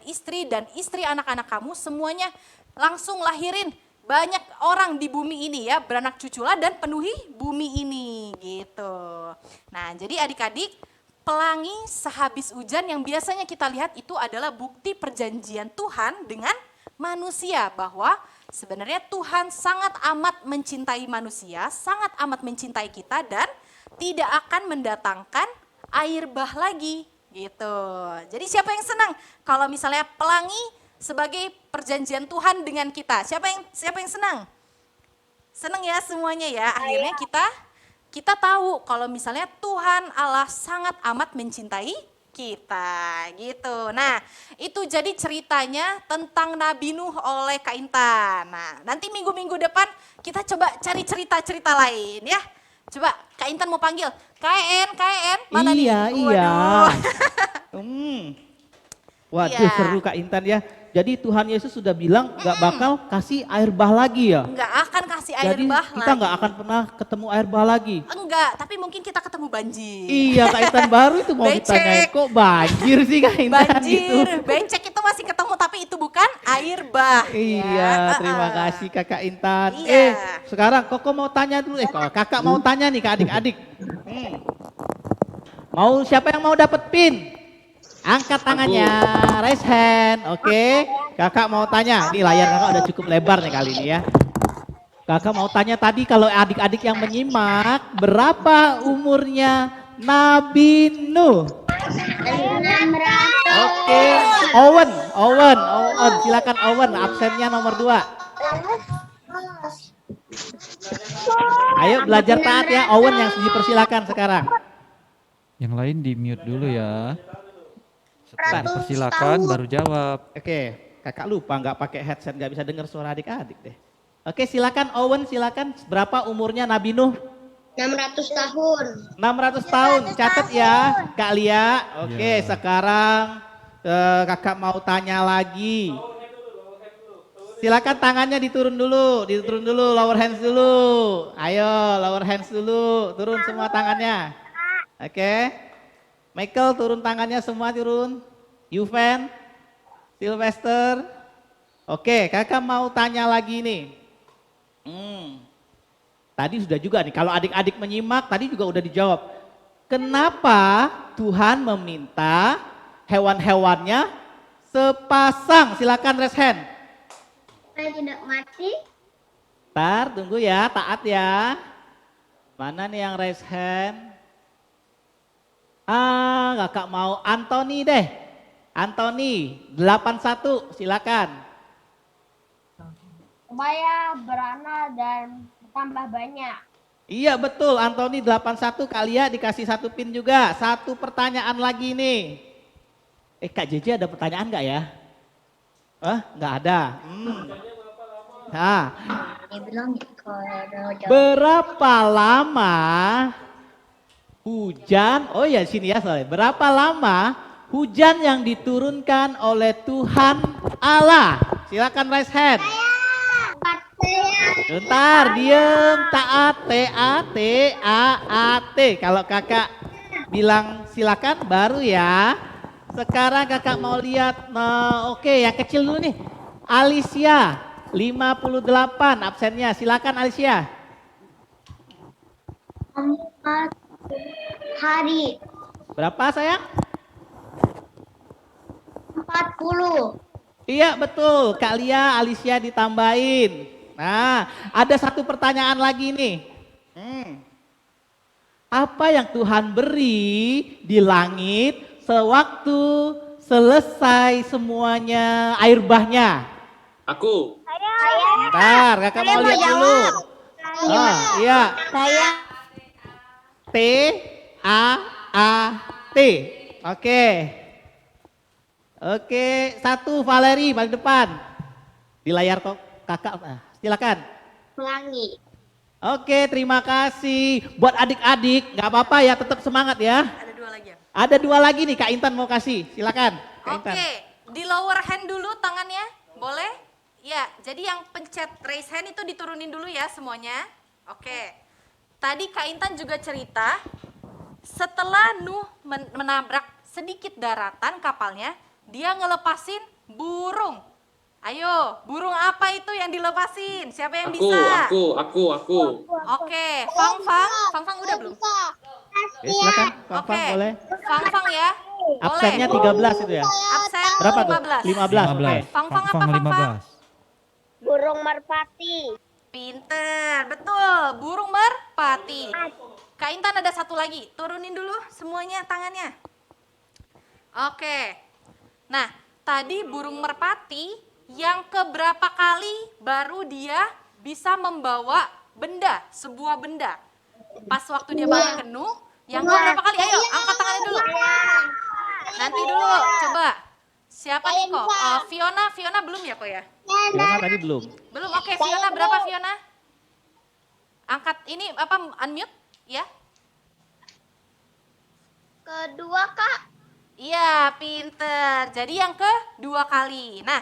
istri anak-anak kamu semuanya langsung lahirin banyak orang di bumi ini ya, beranak cuculah dan penuhi bumi ini gitu. Nah, jadi adik-adik, pelangi sehabis hujan yang biasanya kita lihat itu adalah bukti perjanjian Tuhan dengan manusia, bahwa sebenarnya Tuhan sangat amat mencintai manusia, sangat amat mencintai kita dan tidak akan mendatangkan air bah lagi gitu. Jadi siapa yang senang kalau misalnya pelangi sebagai perjanjian Tuhan dengan kita? Siapa yang senang? Senang ya semuanya ya. Akhirnya kita tahu kalau misalnya Tuhan Allah sangat amat mencintai kita gitu. Nah, itu jadi ceritanya tentang Nabi Nuh oleh Kak Intan. Nah, nanti minggu-minggu depan kita coba cari cerita-cerita lain ya. Coba Kak Intan mau panggil, KN, mana nih? Iya. Waduh. Waduh, Iya. seru Kak Intan ya. Jadi Tuhan Yesus sudah bilang gak bakal kasih air bah lagi ya. Nggak akan kasih air Jadi bah kita lagi. nggak akan pernah ketemu air bah lagi. Enggak, tapi mungkin kita ketemu banjir. Iya, Kak Intan baru itu mau Becek. ditanya, kok banjir sih Kak Intan gitu. Banjir, becek itu masih ketemu tapi itu bukan air bah. Iya, ya. terima kasih Kakak Intan. Iya. Sekarang Koko mau tanya dulu, Kakak mau tanya nih ke adik-adik. Siapa yang mau dapat pin? Angkat tangannya, raise hand, oke. Kakak mau tanya, ini layar kakak udah cukup lebar nih kali ini ya. Kakak mau tanya tadi kalau adik-adik yang menyimak, berapa umurnya Nabi Nuh? Oke, Owen, silakan Owen, absennya nomor 2. Ayo belajar taat ya. Owen yang dipersilakan sekarang. Yang lain di mute dulu ya. Setelah 100 dipersilakan tahun. baru jawab. Oke, kakak lupa nggak pakai headset, nggak bisa dengar suara adik-adik deh. Oke, silakan Owen, silakan. Berapa umurnya Nabi Nuh? 600 tahun. 600 tahun, catat ya Kak Lia. Oke, Ya. sekarang kakak mau tanya lagi. Silakan tangannya diturun dulu, lower hands dulu. Ayo, lower hands dulu, turun semua tangannya. Oke, Michael turun tangannya semua turun. Yuven, Sylvester. Oke, kakak mau tanya lagi nih. Tadi sudah juga nih, kalau adik-adik menyimak tadi juga udah dijawab. Kenapa Tuhan meminta hewan-hewannya sepasang? Silakan raise hand. Supaya tidak mati. Ntar tunggu ya, taat ya. Mana nih yang raise hand? Kakak mau Anthony deh. Anthony 81, silakan. Supaya beranak dan bertambah banyak. Iya betul, Anthony 81, Kalia dikasih 1 pin juga. 1 pertanyaan lagi nih. Kak JJ ada pertanyaan nggak ya? Nggak ada. Nah, Dia bilang kalau berapa lama hujan? Oh ya sini ya soalnya. Berapa lama hujan yang diturunkan oleh Tuhan Allah? Silakan raise hand. Bentar, diem. Taat, T-A-T-A-A-T. Kalau kakak bilang silakan baru ya. Sekarang kakak mau lihat. Nah, oke, yang kecil dulu nih. Alicia, 58 absennya. Silakan Alicia. 4 hari. Berapa sayang? 40. Iya betul, Kak Lia, Alicia ditambahin. Nah, ada 1 pertanyaan lagi nih. Apa yang Tuhan beri di langit sewaktu selesai semuanya air bahnya? Aku. Bentar, kakak mau lihat dulu. Iya. Saya T A A T. Oke. Oke, 1 Valeri paling depan. Di layar kok kakak. Silakan. pelangi. Oke, terima kasih. Buat adik-adik, nggak apa-apa ya, tetap semangat ya. Ada 2 lagi ya? Ada 2 lagi nih, Kak Intan mau kasih. Silakan, Kak Intan. Oke, di lower hand dulu tangannya, boleh? Ya, jadi yang pencet raise hand itu diturunin dulu ya semuanya. Oke, tadi Kak Intan juga cerita, setelah Nuh menabrak sedikit daratan kapalnya, dia ngelepasin burung. Ayo, burung apa itu yang dilepasin? Siapa yang bisa? Aku. Oke, Fang udah belum? Oke, silakan, Fang Oke, boleh. Fang ya. Boleh. Absennya 13 itu ya. Absen Berapa tuh? 15. 15. Oke. Fang apa Fang? 15. Burung merpati. Pinter, betul. Burung merpati. Kak Intan ada 1 lagi. Turunin dulu semuanya tangannya. Oke. Nah, tadi burung merpati yang keberapa kali baru dia bisa membawa benda, sebuah benda. Pas waktu dia balik ke Nuh, yang keberapa kali? Ayo, angkat tangannya dulu. Nanti dulu, coba. Siapa nih kok? Fiona belum ya kok ya? Fiona tadi belum. Belum, oke. Fiona berapa Fiona? Angkat ini apa, unmute ya? Kedua, Kak. Iya, pinter. Jadi yang kedua kali. Nah,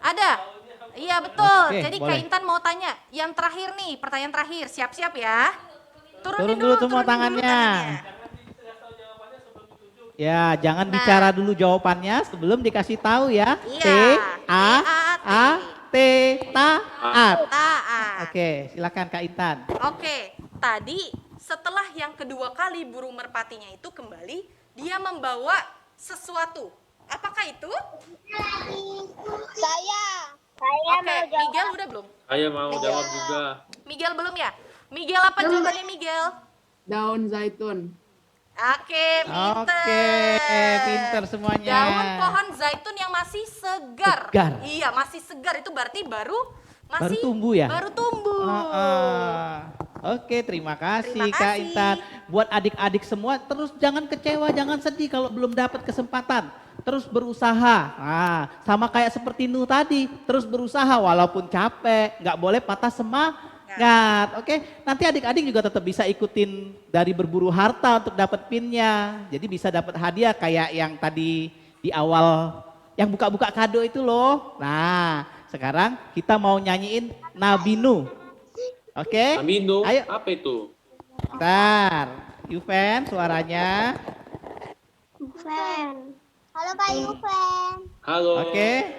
ada. Iya, betul. Oke, Jadi boleh. Kak Intan mau tanya. Yang terakhir nih, pertanyaan terakhir. Siap-siap ya. Turun dulu semua tangannya. Ya, jangan bicara dulu jawabannya sebelum dikasih tahu ya. Iya. T A A T taat. Taat. Oke, silakan Kak Intan. Oke, tadi setelah yang kedua kali burung merpatinya itu kembali, dia membawa sesuatu. Apakah itu? Saya Oke, Miguel udah belum? Saya mau jawab juga. Miguel belum ya? Miguel apa jawabannya Miguel? Daun zaitun. Oke, pinter. Oke, pinter semuanya. Daun pohon zaitun yang masih segar. Segar. Iya, masih segar itu berarti baru Baru tumbuh ya? Baru tumbuh. Oke, terima kasih Terima Kak kasih. Intan. Buat adik-adik semua, terus jangan kecewa, jangan sedih kalau belum dapat kesempatan. Terus berusaha. Nah, sama kayak seperti Nuh tadi, terus berusaha walaupun capek, nggak boleh patah semangat. Oke, nanti adik-adik juga tetap bisa ikutin dari berburu harta untuk dapat pinnya. Jadi bisa dapat hadiah kayak yang tadi di awal, yang buka-buka kado itu loh. Nah, sekarang kita mau nyanyiin Nabi Nuh. Oke, Aminu, ayo. apa itu? Bentar, Yuven suaranya. Yuven. Halo Kak Yuven. Halo. Oke,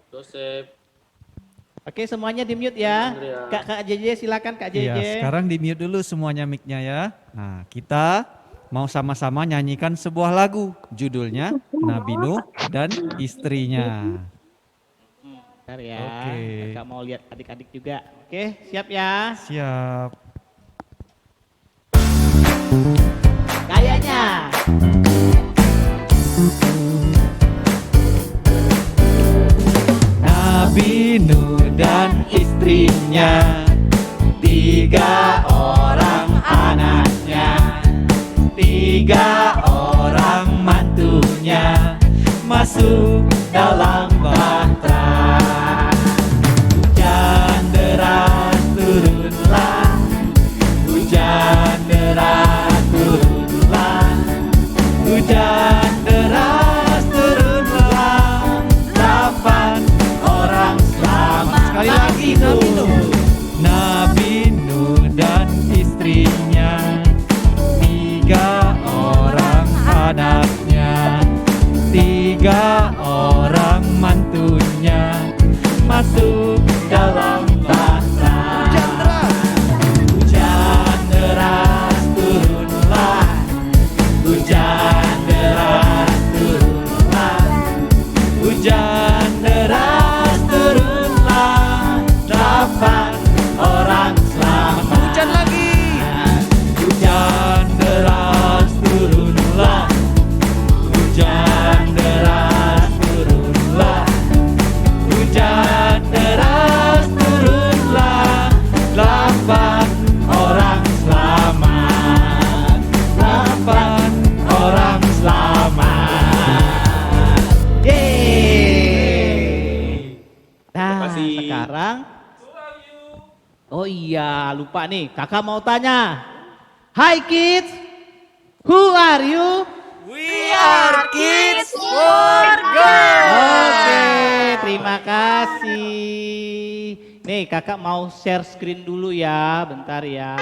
Joseph. oke semuanya di mute ya. Andrea. Kak JJ silakan Kak JJ. Iya, sekarang di mute dulu semuanya mic-nya ya. Nah, kita mau sama-sama nyanyikan sebuah lagu. Judulnya Nabi Nuh dan Istrinya. Bentar ya, Oke. Kakak mau lihat adik-adik juga. Oke, siap ya? Siap. Kayaknya. Nabi Nuh dan istrinya, 3 orang anaknya, 3 orang mantunya, masuk dalam bahtera. Hujan deras turunlah, hujan deras turunlah, hujan deras turunlah, 8 orang selamat. Sekali lagi Nabi Nuh. Nabi Nuh dan istrinya, 3 orang anaknya, 3 orang mantunya, masuk dalam bahtera. Hujan deras turunlah, hujan deras turunlah, hujan deras turunlah, 8 orang selamat. Hujan lagi. Hujan deras turunlah, hujan deras turunlah, hujan deras turunlah, 8 orang selamat, 8 orang selamat. Yeay. Nah, kasih. sekarang. Oh iya, lupa nih. Kakak mau tanya. Hi kids, who are you? We are kids for Oke, terima kasih. Nih kakak mau share screen dulu ya, bentar ya.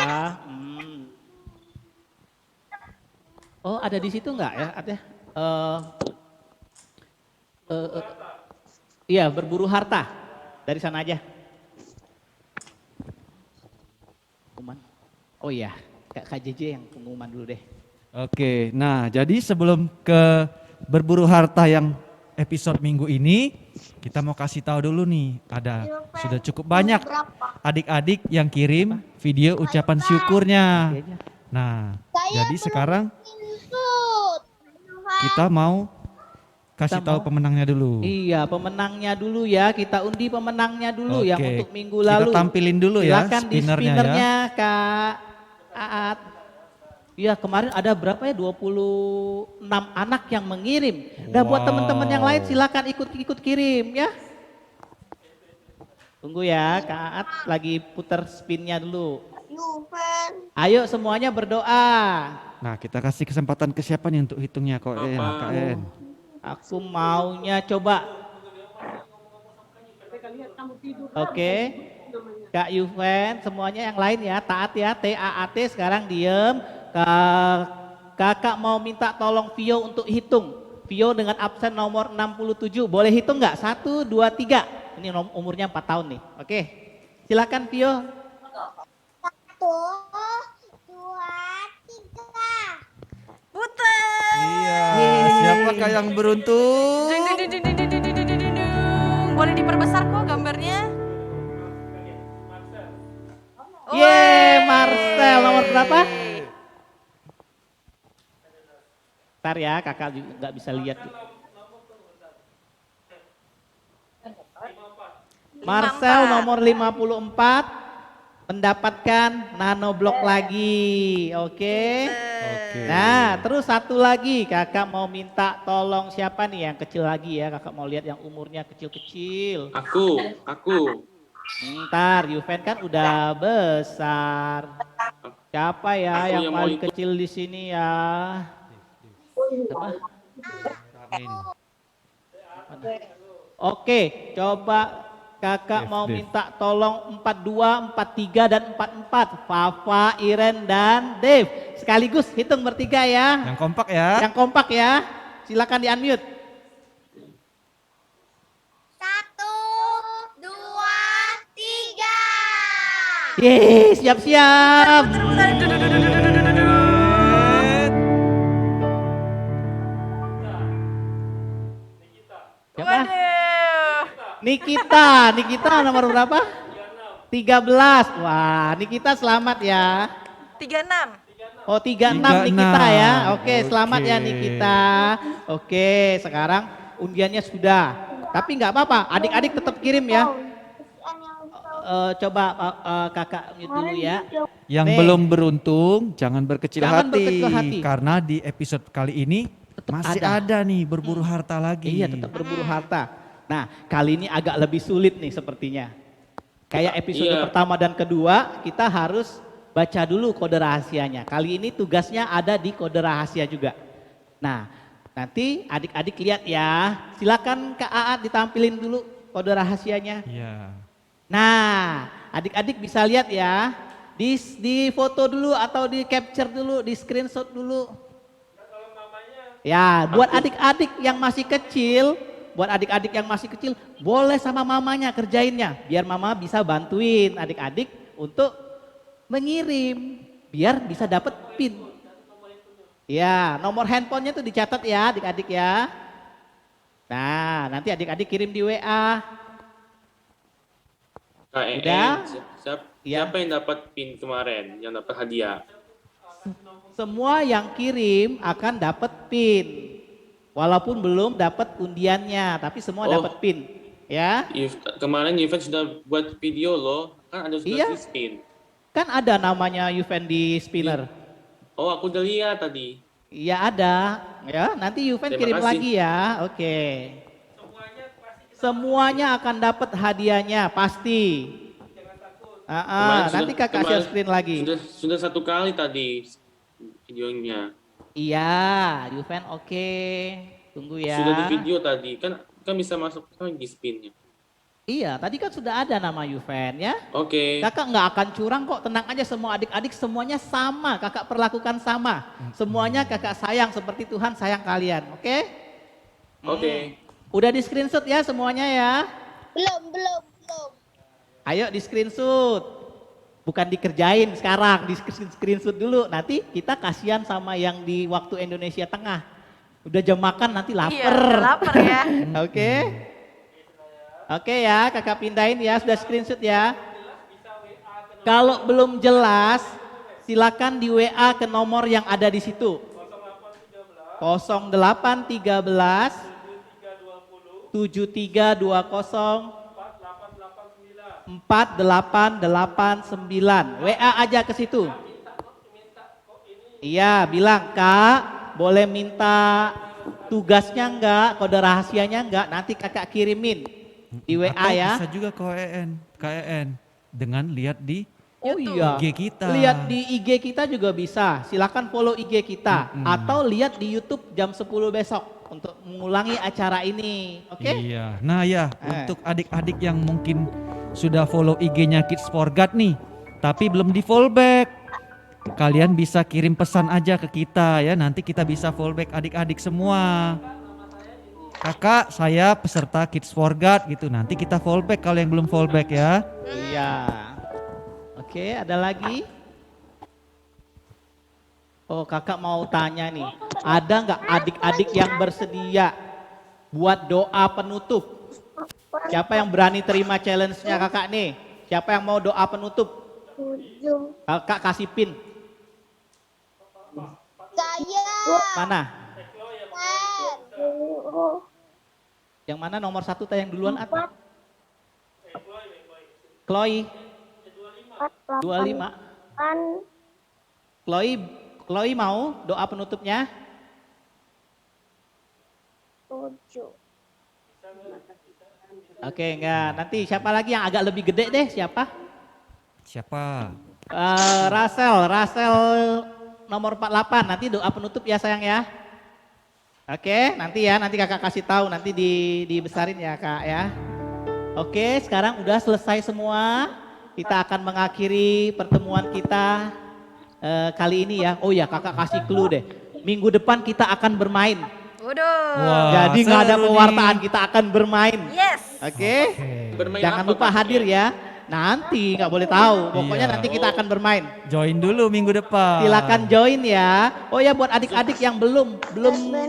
Oh ada di situ nggak ya? Ada. Iya berburu harta. Dari sana aja. Pengumuman. Oh iya, Kak JJ yang pengumuman dulu deh. Oke, nah jadi sebelum ke berburu harta yang episode minggu ini, kita mau kasih tahu dulu nih, ada sudah cukup banyak adik-adik yang kirim video ucapan syukurnya. Nah, jadi sekarang kita mau kasih tahu pemenangnya dulu. Iya, pemenangnya dulu ya. Kita undi pemenangnya dulu yang Oke, untuk minggu lalu. kita tampilin dulu ya Silakan di spinnernya spinnernya Kak Aat. Iya, kemarin ada berapa ya? 26 anak yang mengirim. Nah, buat teman-teman yang lain silakan ikut kirim ya. Tunggu ya, Kak Aat lagi putar spinnya dulu. Yuven. Ayo semuanya berdoa. Nah, kita kasih kesempatan ke siapa nih untuk hitungnya KN? Aku maunya coba. Oke. Kak Yuven, semuanya yang lain ya, taat ya, TAAT sekarang diem. Kakak mau minta tolong Vio untuk hitung. Vio dengan absen nomor 67, boleh hitung nggak? 1, 2, 3. Ini umurnya 4 tahun nih, oke. Silakan Vio. 1, 2, 3. Putar. Iya, siapakah yang beruntung? Dung, dung, dung, dung, dung, dung, dung, dung, dung, dung. Boleh diperbesar kok gambarnya. Yeay, Marcel nomor berapa? Ntar ya, kakak juga nggak bisa lihat. Marcel nomor 54. mendapatkan nanoblok lagi. Oke. Oke. Nah, terus satu lagi kakak mau minta tolong siapa nih yang kecil lagi ya? Kakak mau lihat yang umurnya kecil-kecil. Aku. Ntar, Yuven kan udah besar. Siapa ya Aku yang yang mau paling ikut. kecil di sini ya? Siapa? Amin. Oke, coba kakak mau minta tolong 42, 43 dan 44. Fafa, Iren dan Dave. Sekaligus hitung bertiga ya. Yang kompak ya. Yang kompak ya. Silakan di-unmute. 1, 2, 3. Yeay, siap-siap. Siapa? Waduh. Nikita nomor berapa? 13. Wah, Nikita selamat ya. 36. Oh 36 36. Nikita ya. Oke, selamat ya Oke. Nikita. Oke, sekarang undiannya sudah. Tapi nggak apa-apa, adik-adik tetap kirim ya. Coba kakak mute dulu ya. Yang Nih. belum beruntung jangan berkecil Jangan hati, berkecil hati. karena di episode kali ini masih ada nih berburu harta lagi. Iya, tetap berburu harta. Nah, kali ini agak lebih sulit nih sepertinya. Kayak episode Iya. pertama dan kedua, kita harus baca dulu kode rahasianya. Kali ini tugasnya ada di kode rahasia juga. Nah, nanti adik-adik lihat ya. Silakan Kak Aat ditampilin dulu kode rahasianya. Iya. Nah, adik-adik bisa lihat ya. Di foto dulu atau di capture dulu, di screenshot dulu. Ya, buat adik-adik yang masih kecil, boleh sama mamanya kerjainnya, biar mama bisa bantuin adik-adik untuk mengirim, biar bisa dapat PIN. Ya, nomor handphonenya tuh dicatat ya adik-adik ya. Nah, nanti adik-adik kirim di WA. Udah? Iya. Siapa yang dapat PIN kemarin, yang dapat hadiah? Semua yang kirim akan dapat PIN. Walaupun belum dapat undiannya, tapi semua Oh. dapat PIN. Ya, Kemarin Yuven sudah buat video loh, kan ada Iya. sudah di spin. kan ada namanya Yuven di spinner. Oh, aku udah lihat tadi. Iya ada, ya. Nanti Yuven Terima kirim kasih. lagi ya. Oke. Semuanya akan dapat hadiahnya pasti. Nanti kakak share screen lagi. Sudah satu kali tadi videonya. Iya, Yuven oke. Tunggu ya. Sudah di video tadi, kan bisa masuk lagi spinnya. Iya, tadi kan sudah ada nama Yuven ya. Oke. Kakak nggak akan curang kok, tenang aja semua adik-adik semuanya sama, kakak perlakukan sama. Semuanya kakak sayang seperti Tuhan sayang kalian, oke? Oke. Udah di screenshot ya semuanya ya. Belum. Ayo di screenshot. Bukan dikerjain sekarang, di screenshot dulu. Nanti kita kasihan sama yang di waktu Indonesia Tengah. Udah jam makan nanti Iya, lapar. udah lapar ya. Oke. Oke ya, kakak pindahin ya, sudah screenshot ya. Kalau belum jelas, silakan di WA ke nomor yang ada di situ. 0813 7320 4889. WA aja ke situ. Iya, bilang Kak, boleh minta tugasnya enggak, kode rahasianya enggak, nanti kakak kirimin di WA Atau ya. bisa juga KEN dengan lihat di Oh iya. IG kita. Lihat di IG kita juga bisa. Silakan follow IG kita atau lihat di YouTube jam 10 besok untuk mengulangi acara ini. Oke? Iya. Nah ya, untuk adik-adik yang mungkin sudah follow IG-nya Kids for God nih, tapi belum di follow back. Kalian bisa kirim pesan aja ke kita ya, nanti kita bisa follow back adik-adik semua. Kakak, saya peserta Kids for God gitu, nanti kita follow back kalau yang belum follow back ya. Iya. Oke, ada lagi? Oh, kakak mau tanya nih, ada nggak adik-adik yang bersedia buat doa penutup? Siapa yang berani terima challenge-nya kakak nih? Siapa yang mau doa penutup? 7. Kakak kasih pin. Saya. Mana? 10. Yang mana nomor 1 tayang duluan? Chloe. 25. Chloe mau doa penutupnya? 7. Oke, enggak. Nanti siapa lagi yang agak lebih gede deh? Siapa? Siapa? Russell nomor 48. Nanti doa penutup ya sayang ya. Oke, nanti kakak kasih tahu, nanti dibesarin ya kak ya. Oke, sekarang udah selesai semua. Kita akan mengakhiri pertemuan kita kali ini ya. Oh ya, kakak kasih clue deh. Minggu depan kita akan bermain. Waduh. Wah, Jadi nggak ada seru pewartaan, nih. kita akan bermain. Yes. Oke. Bermain Jangan apa, lupa Kak? hadir ya. Nanti nggak boleh tahu. Pokoknya Iya. nanti kita akan bermain. Join dulu minggu depan. Silakan join ya. Oh ya, buat adik-adik yang belum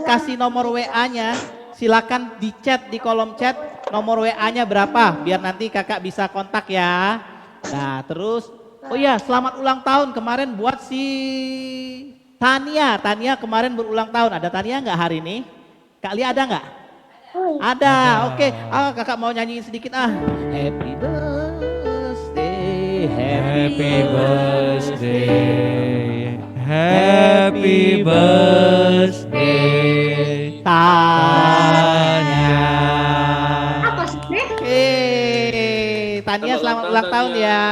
kasih nomor WA-nya, silakan di chat di kolom chat nomor WA-nya berapa biar nanti kakak bisa kontak ya. Nah, terus oh ya, selamat ulang tahun kemarin buat si Tania. Tania kemarin berulang tahun. Ada Tania nggak hari ini? Kak Lia ada nggak? Ada. Oke. Kakak mau nyanyiin sedikit ah. Happy birthday, Happy birthday. Happy birthday. Tania. Apa sih? Tania selamat ulang tahun ya.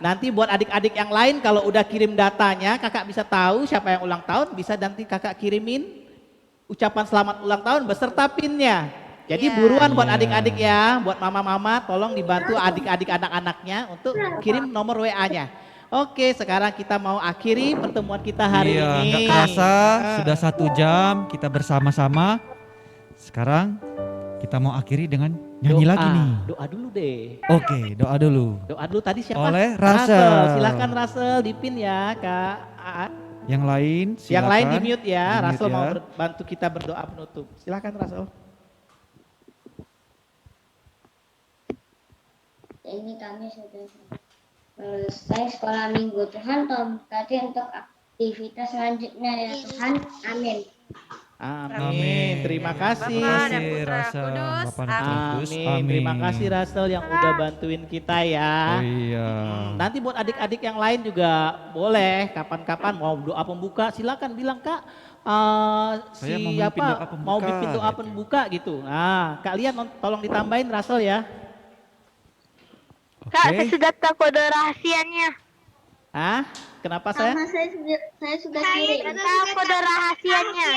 Nanti buat adik-adik yang lain kalau udah kirim datanya, kakak bisa tahu siapa yang ulang tahun, bisa nanti kakak kirimin ucapan selamat ulang tahun beserta pinnya. Jadi Iya. buruan buat adik-adik ya, buat mama-mama tolong dibantu adik-adik anak-anaknya untuk kirim nomor WA-nya. Oke, sekarang kita mau akhiri pertemuan kita hari Iya, ini. nggak kerasa sudah 1 jam kita bersama-sama. Sekarang kita mau akhiri dengan nyanyi lagi nih. Doa dulu deh. Oke, doa dulu. Doa dulu tadi siapa? Oleh Russell. Silakan Russell dipin ya Kak Aat. Yang lain silakan. Yang lain di mute ya. Di-mute Russell ya. mau bantu kita berdoa penutup. Silakan Russell. Ini kami sudah selesai sekolah minggu. Tuhan tolong berkati untuk aktivitas selanjutnya ya Tuhan. Amin. Amin. Terima kasih. Bapa dan kasih, Putra Russell. Kudus. Bapa dan Putra Kudus. Amin. Terima kasih Russell yang udah bantuin kita ya. Oh iya. Nanti buat adik-adik yang lain juga boleh kapan-kapan mau doa pembuka silakan bilang Kak Saya mau mimpin doa pembuka, mau bikin doa gitu. pembuka gitu. Nah, kalian tolong ditambahin Russell ya. Oke. Sudah tahu kode rahasianya. Hah? Kenapa saya? Saya sudah kirim. Tahu kode rahasianya.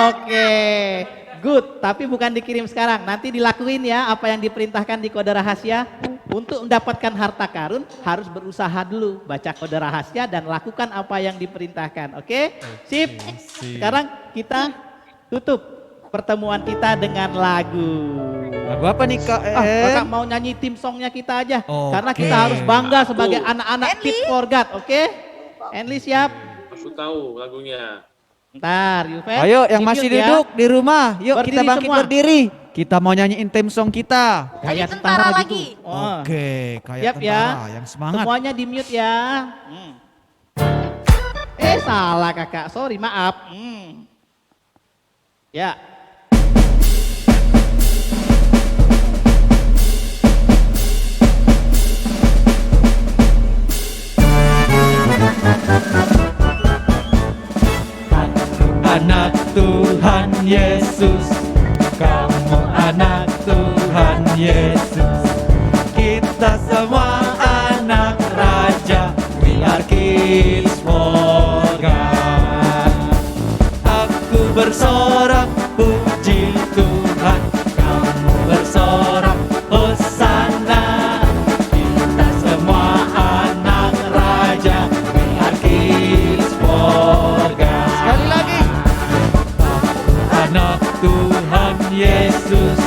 Oke, good. Tapi bukan dikirim sekarang. Nanti dilakuin ya apa yang diperintahkan di kode rahasia. Untuk mendapatkan harta karun harus berusaha dulu. Baca kode rahasia dan lakukan apa yang diperintahkan. Oke? Sip. Sip. Sekarang kita tutup pertemuan kita dengan lagu. Lagu apa nih Kak? Kakak mau nyanyi tim songnya kita aja. Oke. Karena kita harus bangga sebagai anak-anak Fit for God. Oke? Enli siap? Aku tahu lagunya. Ntar, Yuven. Ayo yang di masih mute ya. duduk di rumah, yuk kita Berdiri bangkit semua. berdiri. Kita mau nyanyiin theme song kita. Kayak tentara tentara lagi. gitu. Oh. Oke, kayak Siap ya. tentara yang semangat. Semuanya di mute ya. Salah kakak, sorry maaf. Ya. Anak Tuhan Yesus, kamu anak Tuhan Yesus. Kita semua anak Raja, we are kids for God. Aku bersorak puji Tuhan, kamu bersorak Hosana. Kita semua anak Raja, we are kids for God. Sekali lagi. Anak Tuhan Yesus,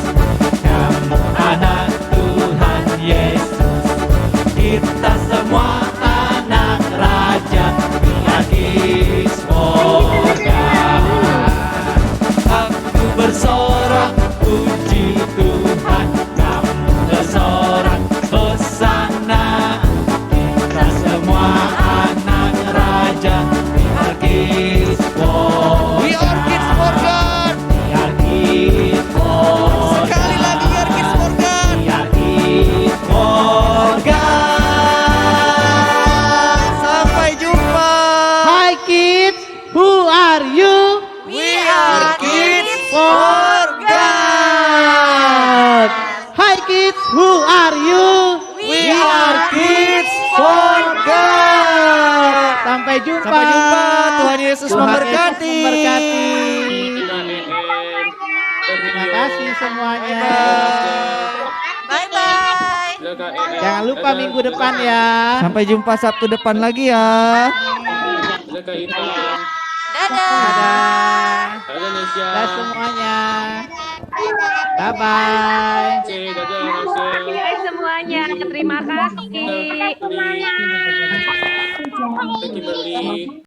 kamu anak Tuhan Yesus. Kita semua anak Raja, Yesus Tuhan Yesus memberkati. memberkati. Kak EN. Terima kasih semuanya. Bye-bye. Dadah, Kak EN. Jangan lupa Dadah. minggu depan ya. Sampai jumpa Sabtu depan lagi ya. Dadah, Kak Intan. Dadah. Dadah. Dadah, Nesya. Dadah semuanya. Bye-bye. Dadah, Rachel. Hai semuanya, terima kasih. Dadah, Kimberly.